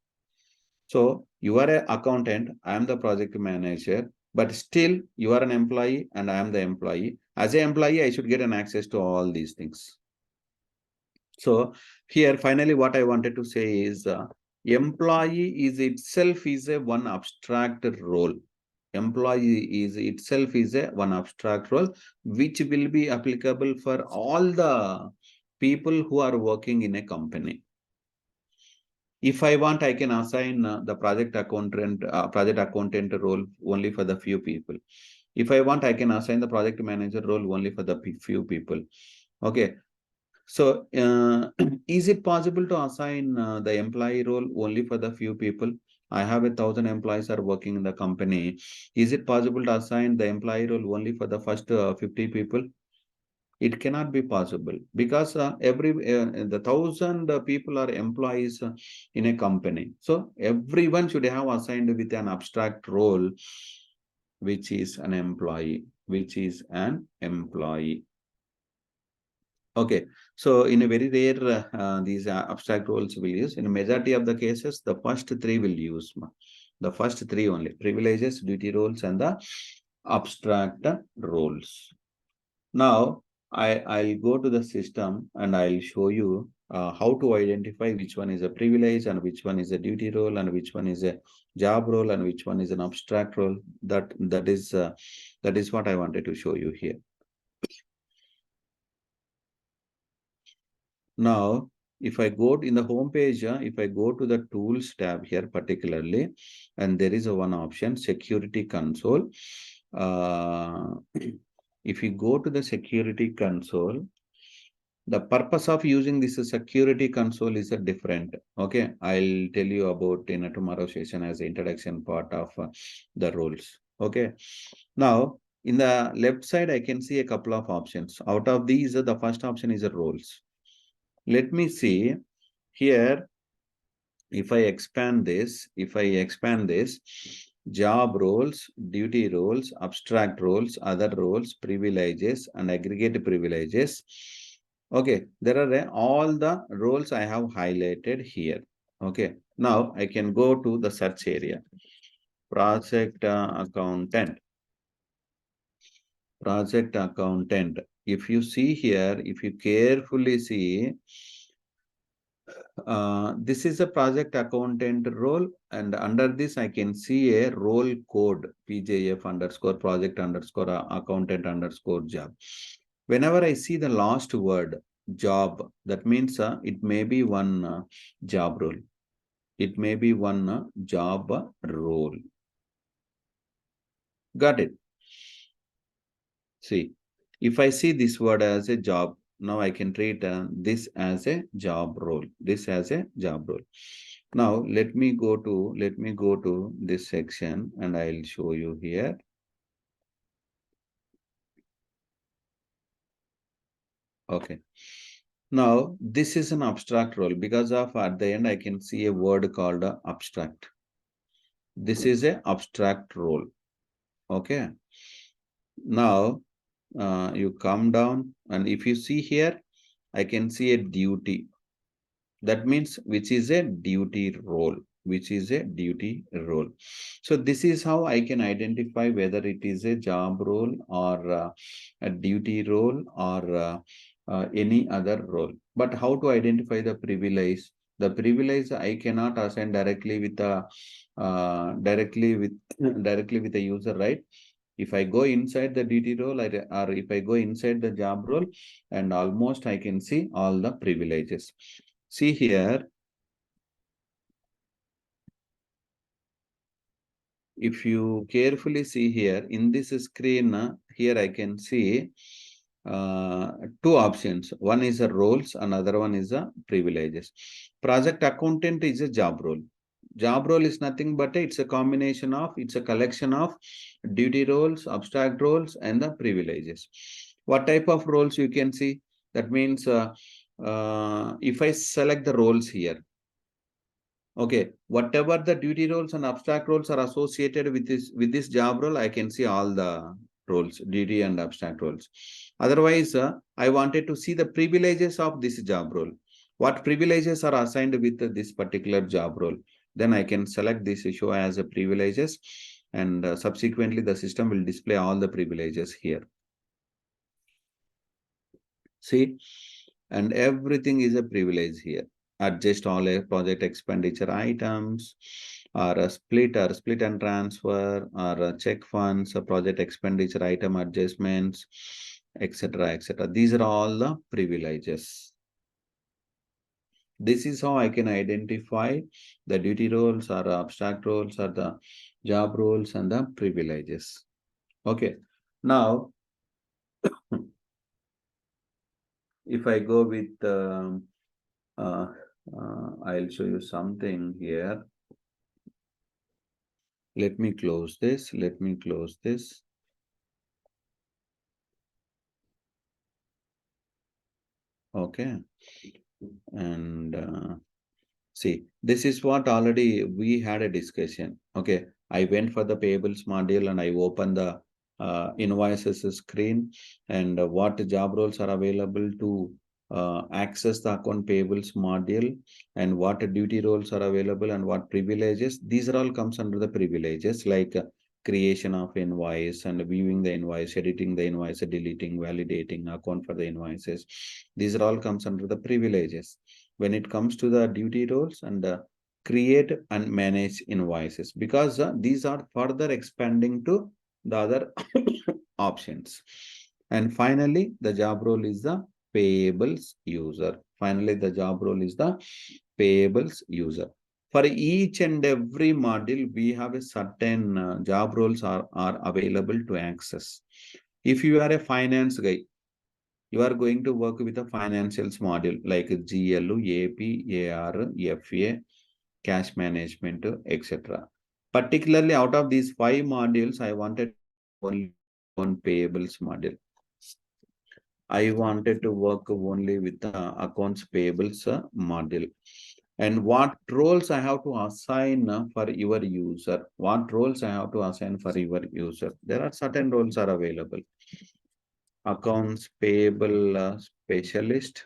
So you are an accountant, I am the project manager, but still you are an employee and I am the employee. As an employee, I should get an access to all these things. So here, finally, what I wanted to say is employee is itself is a one abstract role. Employee is itself is a one abstract role, which will be applicable for all the people who are working in a company. If I want, I can assign the project accountant role only for the few people. If I want, I can assign the project manager role only for the few people. Okay. So, is it possible to assign the employee role only for the few people? I have 1,000 employees are working in the company. Is it possible to assign the employee role only for the first 50 people? It cannot be possible because the 1,000 people are employees in a company. So everyone should have assigned with an abstract role, which is an employee, which is an employee. Okay, so in a very rare, these abstract roles will use. In a majority of the cases, the first three will use. The first three only, privileges, duty roles, and the abstract roles. Now, I'll go to the system and I'll show you how to identify which one is a privilege and which one is a duty role and which one is a job role and which one is an abstract role. That is what I wanted to show you here. Now, if I go in the home page, if I go to the tools tab here particularly, and there is a one option, security console. If you go to the security console, the purpose of using this security console is a different. Okay, I'll tell you about in a tomorrow session as the introduction part of the roles. Okay, now in the left side, I can see a couple of options. Out of these, the first option is a roles. Let me see here. If I expand this, job roles, duty roles, abstract roles, other roles, privileges, and aggregate privileges. Okay, there are all the roles I have highlighted here. Okay, now I can go to the search area. project accountant. Project accountant. If you see here, if you carefully see, this is a project accountant role, and under this I can see a role code PJF underscore project underscore accountant underscore job. Whenever I see the last word job, that means it may be one job role. It may be one job role. Got it? See, if I see this word as a job, now I can treat this as a job role. This as a job role. Now let me go to this section and I'll show you here. Okay. Now this is an abstract role because of at the end I can see a word called abstract. This is a abstract role. Okay. Now you come down and if you see here, I can see a duty. That means which is a duty role, which is a duty role. So this is how I can identify whether it is a job role or a duty role or any other role. But how to identify the privilege? The privilege I cannot assign directly with the directly with directly with the user, right? If I go inside the duty role or if I go inside the job role, and almost I can see all the privileges. See here, if you carefully see here in this screen, here I can see two options. One is a roles, another one is a privileges. Project accountant is a job role. Job role is nothing but it's a combination of, it's a collection of duty roles, abstract roles, and the privileges. What type of roles you can see? That means if I select the roles here, okay, whatever the duty roles and abstract roles are associated with this job role, I can see all the roles, duty and abstract roles. Otherwise, I wanted to see the privileges of this job role. What privileges are assigned with this particular job role? Then I can select this show as a privileges, and subsequently the system will display all the privileges here. See, and everything is a privilege here. Adjust all project expenditure items, or a split and transfer, or a check funds, a project expenditure item adjustments, etc. etc. These are all the privileges. This is how I can identify the duty roles or abstract roles or the job roles and the privileges. Okay. Now, if I go with I'll show you something here. Let me close this. Let me close this. Okay. And see, this is what already we had a discussion. Okay. I went for the payables module and I opened the invoices screen and what job roles are available to access the account payables module and what duty roles are available and what privileges. These are all comes under the privileges like creation of invoice and viewing the invoice, editing the invoice, deleting, validating account for the invoices. These are all comes under the privileges. When it comes to the duty roles and create and manage invoices, because these are further expanding to the other options. And finally, the job role is the payables user. Finally, the job role is the payables user. For each and every module, we have a certain job roles are available to access. If you are a finance guy, you are going to work with a financials module like GL, AP, AR, FA, cash management, etc. Particularly out of these 5 modules, I wanted only one payables module. I wanted to work only with the accounts payables module. And what roles I have to assign for your user? What roles I have to assign for your user? There are certain roles are available. Accounts payable specialist,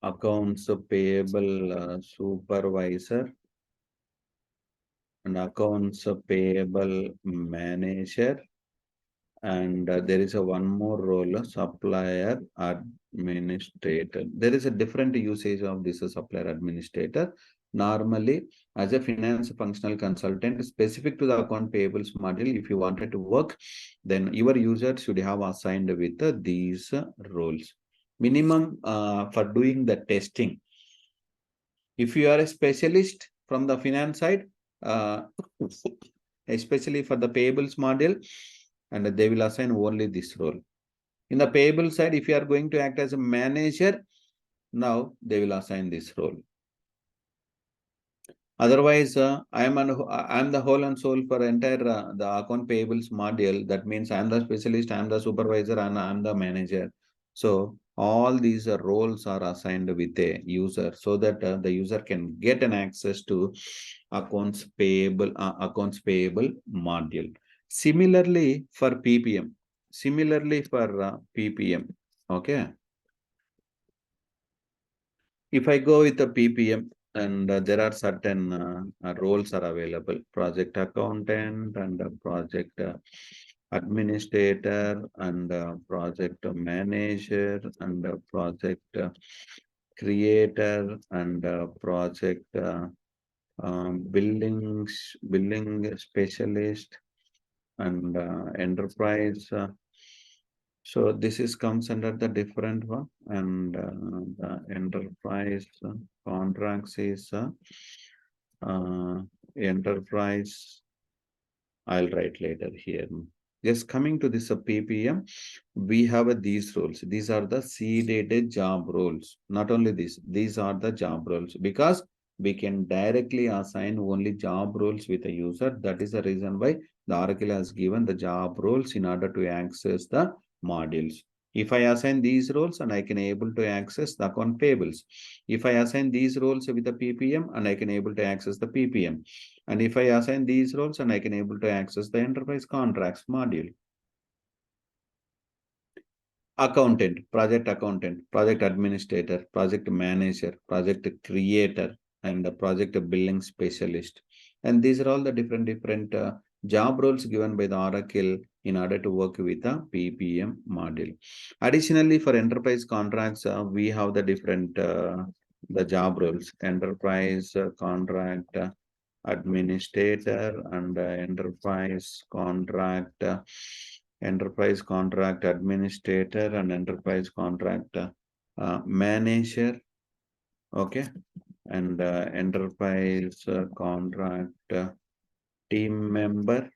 accounts payable supervisor, and accounts payable manager, and there is a one more role, supplier administrator. There is a different usage of this supplier administrator. Normally, as a finance functional consultant specific to the account payables module, if you wanted to work, then your user should have assigned with these roles. Minimum for doing the testing. If you are a specialist from the finance side, uh, especially for the payables module, and they will assign only this role. In the payable side, if you are going to act as a manager, now they will assign this role. Otherwise, I'm the whole and soul for entire the account payables module. That means I'm the specialist, I'm the supervisor, and I'm the manager. So all these roles are assigned with a user, so that the user can get an access to accounts payable module. Similarly for PPM. Similarly for PPM. Okay. If I go with the PPM, and there are certain roles are available: project accountant, and project administrator, and project manager, and project creator, and project billing specialist, and enterprise. So this is comes under the different one, and the enterprise contracts is enterprise. I'll write later here. Just coming to this PPM, we have these roles. These are the seeded job roles. Not only this, these are the job roles, because we can directly assign only job roles with a user. That is the reason why the Oracle has given the job roles in order to access the modules. If I assign these roles, and I can able to access the account payables. If I assign these roles with the PPM, and I can able to access the PPM. And if I assign these roles, and I can able to access the enterprise contracts module. Accountant, project administrator, project manager, project creator, and the project billing specialist. And these are all the different job roles given by the Oracle in order to work with the PPM module. Additionally, for enterprise contracts, we have the different the job roles: enterprise contract administrator, and enterprise contract administrator, and enterprise contract manager. Okay. And enterprise contract team member.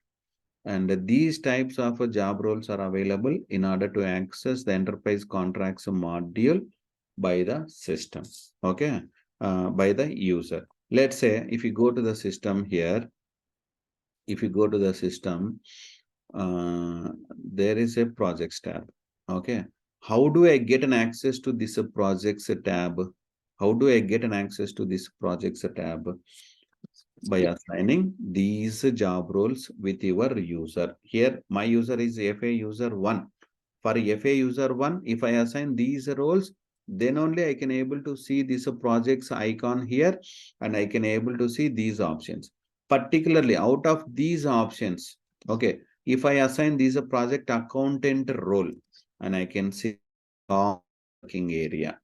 And these types of job roles are available in order to access the enterprise contracts module by the system. Okay. By the user. Let's say if you go to the system here, if you go to the system, there is a projects tab. Okay. How do I get an access to this projects tab? How do I get an access to this projects tab? By assigning these job roles with your user. Here, my user is FA user 1. For FA user 1, if I assign these roles, then only I can able to see this projects icon here, and I can able to see these options. Particularly out of these options, okay, if I assign this a project accountant role, and I can see working area.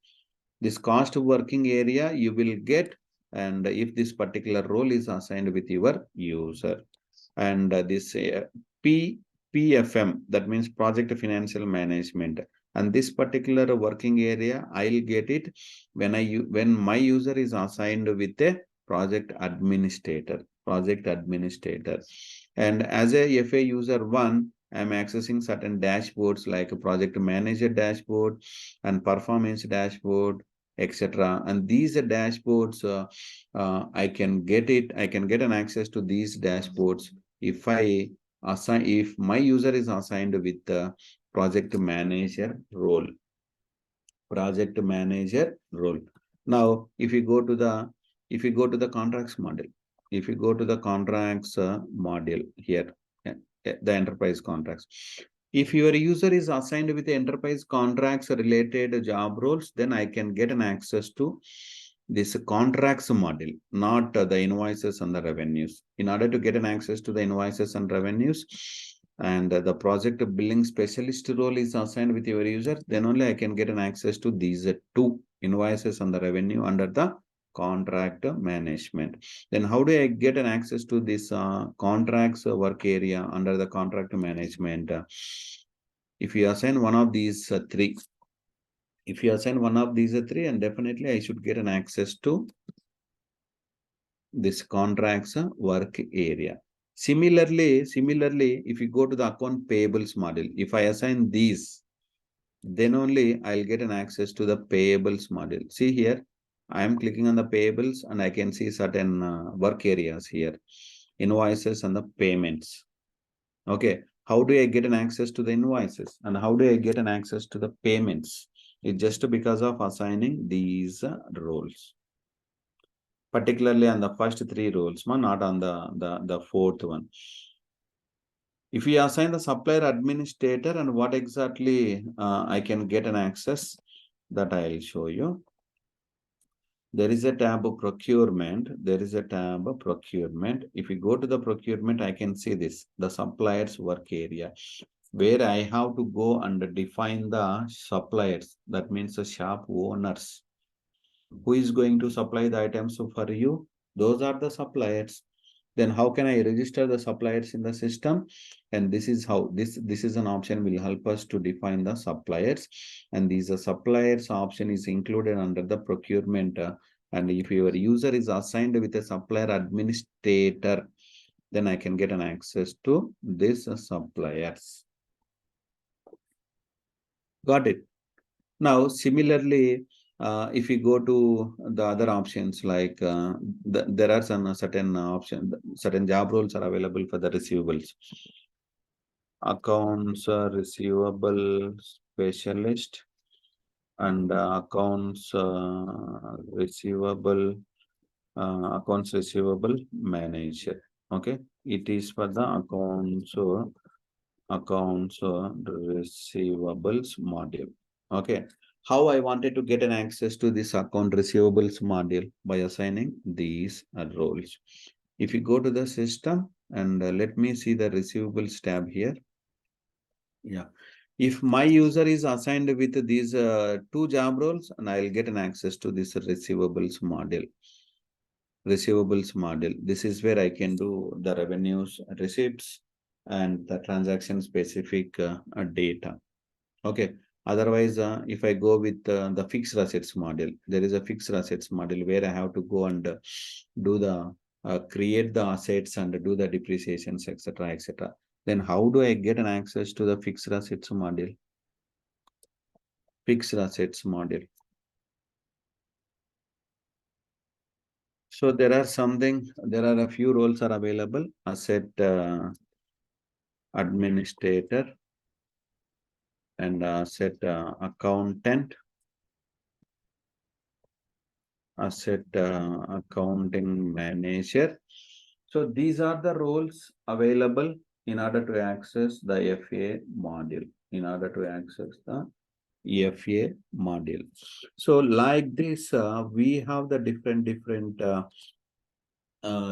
This cost working area you will get, and if this particular role is assigned with your user. And this PFM, that means project financial management, and this particular working area I'll get it when my user is assigned with a project administrator. And as a FA user 1, I'm accessing certain dashboards like a project manager dashboard and performance dashboard, etc. And these dashboards, I can get an access to these dashboards if my user is assigned with the project manager role. Now, if you go to the contracts model, module here, the enterprise contracts. If your user is assigned with the enterprise contracts related job roles, then I can get an access to this contracts model, not the invoices and the revenues. In order to get an access to the invoices and revenues, and the project billing specialist role is assigned with your user, then only I can get an access to these two invoices and the revenue under the contract management. Then how do I get an access to this contracts work area under the contract management? If you assign one of these three, if you assign one of these three, and definitely I should get an access to this contracts work area. Similarly, if you go to the account payables model, if I assign these, then only I'll get an access to the payables model. See here, I am clicking on the payables and I can see certain work areas here, invoices and the payments. Okay, how do I get an access to the invoices and how do I get an access to the payments? It's just because of assigning these roles, particularly on the first three roles, not on the fourth one. If we assign the supplier administrator and what exactly I can get an access, that I'll show you. There is a tab of procurement. There is a tab of procurement. If we go to the procurement, I can see this, the suppliers work area, where I have to go and define the suppliers. That means the shop owners. Who is going to supply the items for you? Those are the suppliers. Then how can I register the suppliers in the system? And this is how this is an option will help us to define the suppliers. And these suppliers option is included under the procurement. And if your user is assigned with a supplier administrator, then I can get an access to these suppliers. Got it. Now, similarly, if you go to the other options, like there are some certain options, certain job roles are available for the receivables. Accounts receivable specialist and accounts receivable manager. Okay, it is for the accounts receivables module. Okay, how I wanted to get an access to this account receivables module by assigning these roles. If you go to the system and let me see the receivables tab here. Yeah, if my user is assigned with these two job roles, and I'll get an access to this receivables module. Receivables model. This is where I can do the revenues, receipts, and the transaction specific data. Okay. Otherwise, if I go with the fixed assets model, there is a fixed assets model where I have to go and do the create the assets and do the depreciations, etc., etc. Then how do I get an access to the fixed assets model? Fixed assets model. So there are a few roles are available. Asset administrator and asset accountant, asset accounting manager. So these are the roles available in order to access the FA module, in order to access the FA module. So like this, we have the different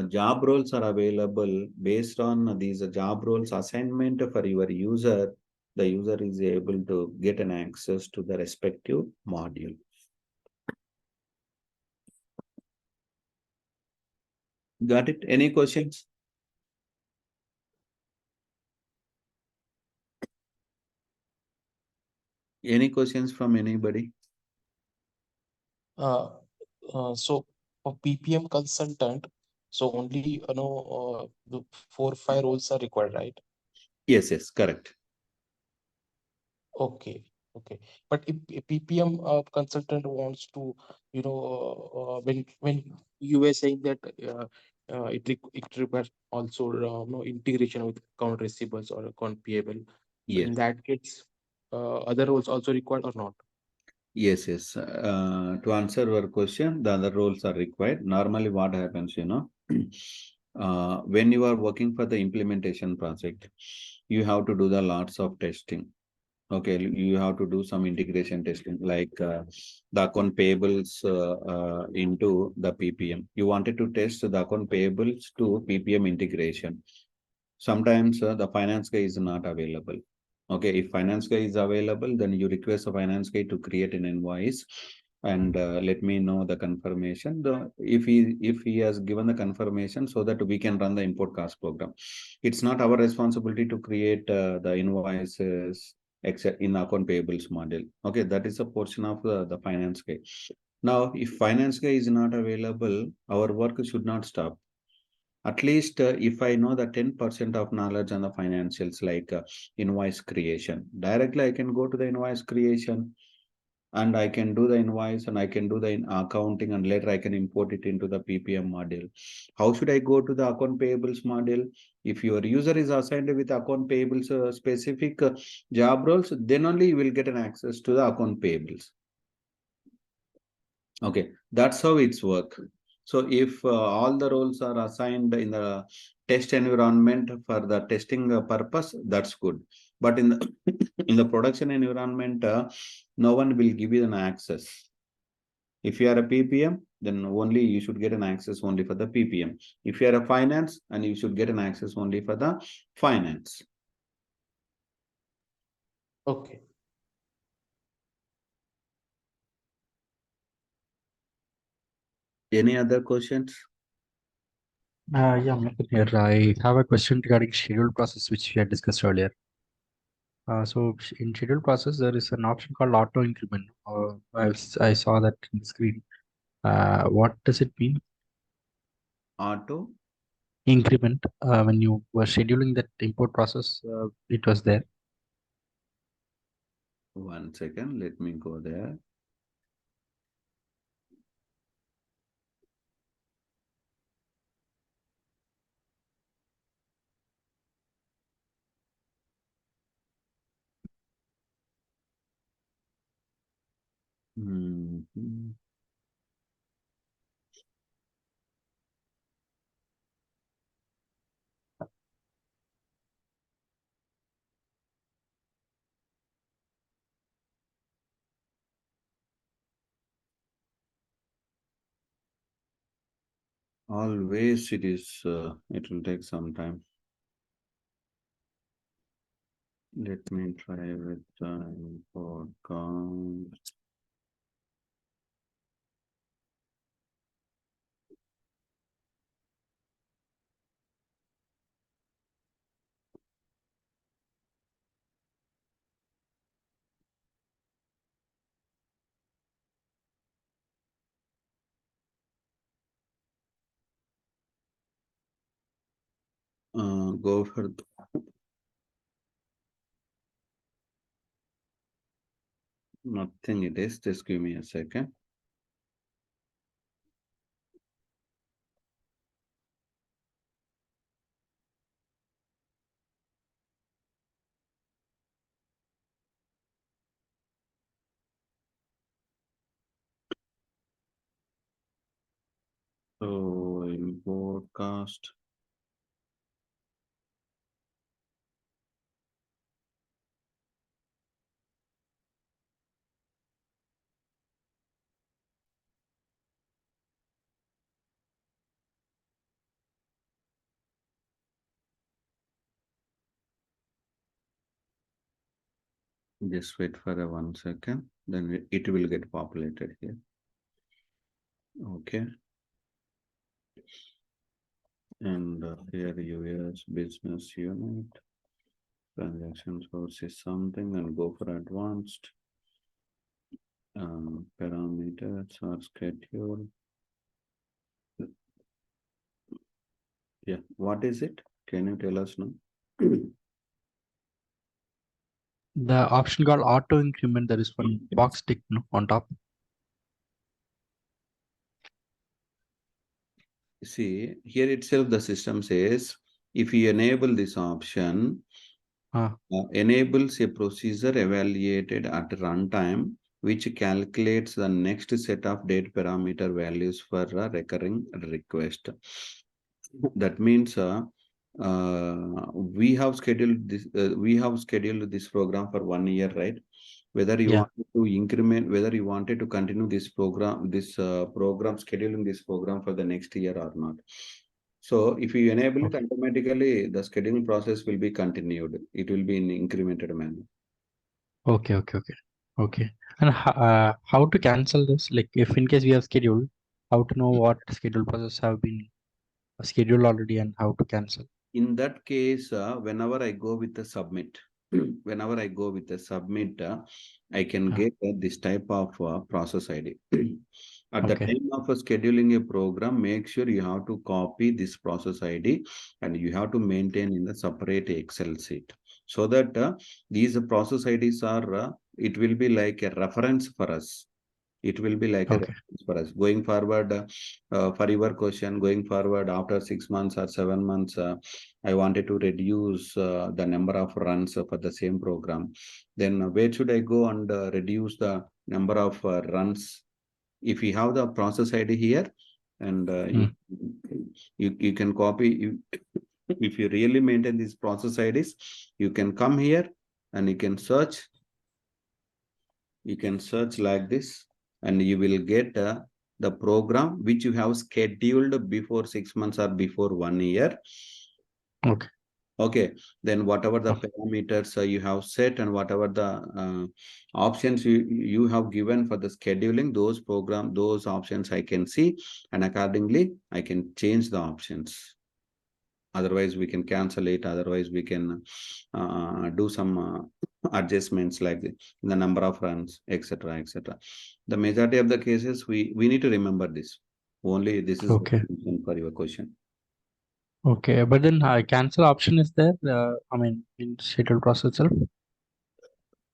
job roles are available. Based on these job roles assignment for your user, the user is able to get an access to the respective module. Got it? Any questions? Any questions from anybody? Uh, so for PPM consultant, so only the 4 5 roles are required, right? Yes, correct. Okay, okay. But if a PPM consultant wants to, when you were saying that it requires also integration with account receivables or account payable. So Yes, in that case, other roles also required or not? yes. To answer your question, the other roles are required. Normally, what happens, when you are working for the implementation project, you have to do the lots of testing. Okay, you have to do some integration testing, like the account payables into the PPM. You wanted to test the account payables to PPM integration. Sometimes the finance guy is not available. Okay, if finance guy is available, then you request a finance guy to create an invoice and let me know the confirmation. If he has given the confirmation, so that we can run the import cost program. It's not our responsibility to create the invoices except in account payables model. Okay, that is a portion of the finance guy. Now, if finance guy is not available, our work should not stop. At least if I know the 10% of knowledge on the financials, like invoice creation, directly I can go to the invoice creation and I can do the invoice and I can do the accounting, and later I can import it into the PPM module. How should I go to the account payables module? If your user is assigned with account payables specific job roles, then only you will get an access to the account payables. Okay, that's how it's work. So if all the roles are assigned in the test environment for the testing purpose, that's good. But in the in the production environment, no one will give you an access. If you are a PPM, then only you should get an access only for the PPM. If you are a finance, and you should get an access only for the finance. Okay. Any other questions? Yeah, Mukund here. I have a question regarding schedule process, which we had discussed earlier. In schedule process, there is an option called auto increment. I saw that in the screen. What does it mean? Auto. Increment. When you were scheduling that import process, it was there. 1 second, let me go there. Mhm. Always it is, it will take some time. Let me try with podcast. Go for nothing. It is. Just give me a second. So in podcast. Just wait for a 1 second. Then it will get populated here. Okay. And here US business unit. Transaction source is something, and go for advanced. Parameters or schedule. Yeah, what is it? Can you tell us now? The option called auto increment, there is one box tick on top. See, here itself the system says, if you enable this option, enables a procedure evaluated at runtime, which calculates the next set of date parameter values for a recurring request. That means we have scheduled this program for 1 year, right? Whether you wanted to increment, whether you wanted to continue this program, scheduling this program for the next year or not. So if you enable it, automatically the scheduling process will be continued. It will be in incremented manner. Okay. And how to cancel this? Like if in case we have scheduled, how to know what schedule process have been scheduled already and how to cancel? In that case, whenever I go with the submit, I can get this type of process ID. At the time of scheduling a program, make sure you have to copy this process ID and you have to maintain in the separate Excel sheet, so that these process IDs are, it will be like a reference for us. It will be like a reference for us going forward. For your question, going forward after 6 months or 7 months, I wanted to reduce the number of runs for the same program. Then where should I go and reduce the number of runs? If you have the process ID here, and you can copy. If you really maintain these process IDs, you can come here and you can search. You can search like this, and you will get the program which you have scheduled before 6 months or before 1 year. Okay. Then whatever the parameters you have set and whatever the options you have given for the scheduling, those options I can see, and accordingly I can change the options. Otherwise we can cancel it. Otherwise we can do some adjustments like the number of runs, etc., etc. The majority of the cases we need to remember this. Only this is the solution for your question. Okay, but then cancel option is there. I mean, in schedule process itself.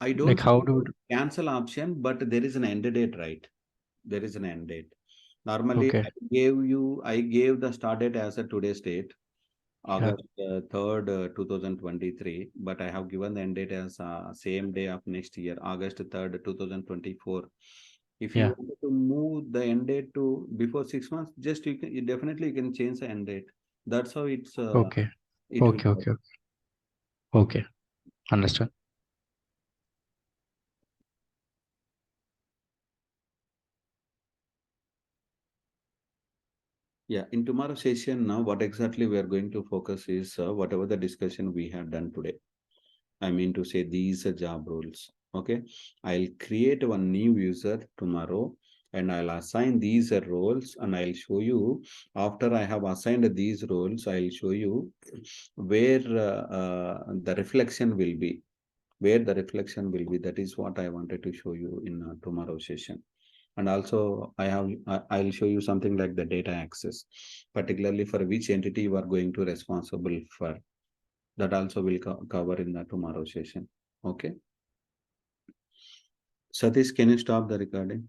I don't like how do cancel option, but there is an end date, right? There is an end date. Normally, I gave the start date as a today's date, August 3rd, 2023, but I have given the end date as same day of next year, August 3rd, 2024. If you want to move the end date to before 6 months, just you definitely can change the end date. That's how it's okay. Understand. Yeah, in tomorrow's session now, what exactly we are going to focus is whatever the discussion we have done today. I mean to say these job roles. Okay, I'll create one new user tomorrow and I'll assign these roles, and I'll show you after I have assigned these roles, I'll show you where the reflection will be. That is what I wanted to show you in tomorrow's session. And also I'll show you something like the data access, particularly for which entity you are going to responsible for. That also will cover in the tomorrow session. Okay. Satish, can you stop the recording?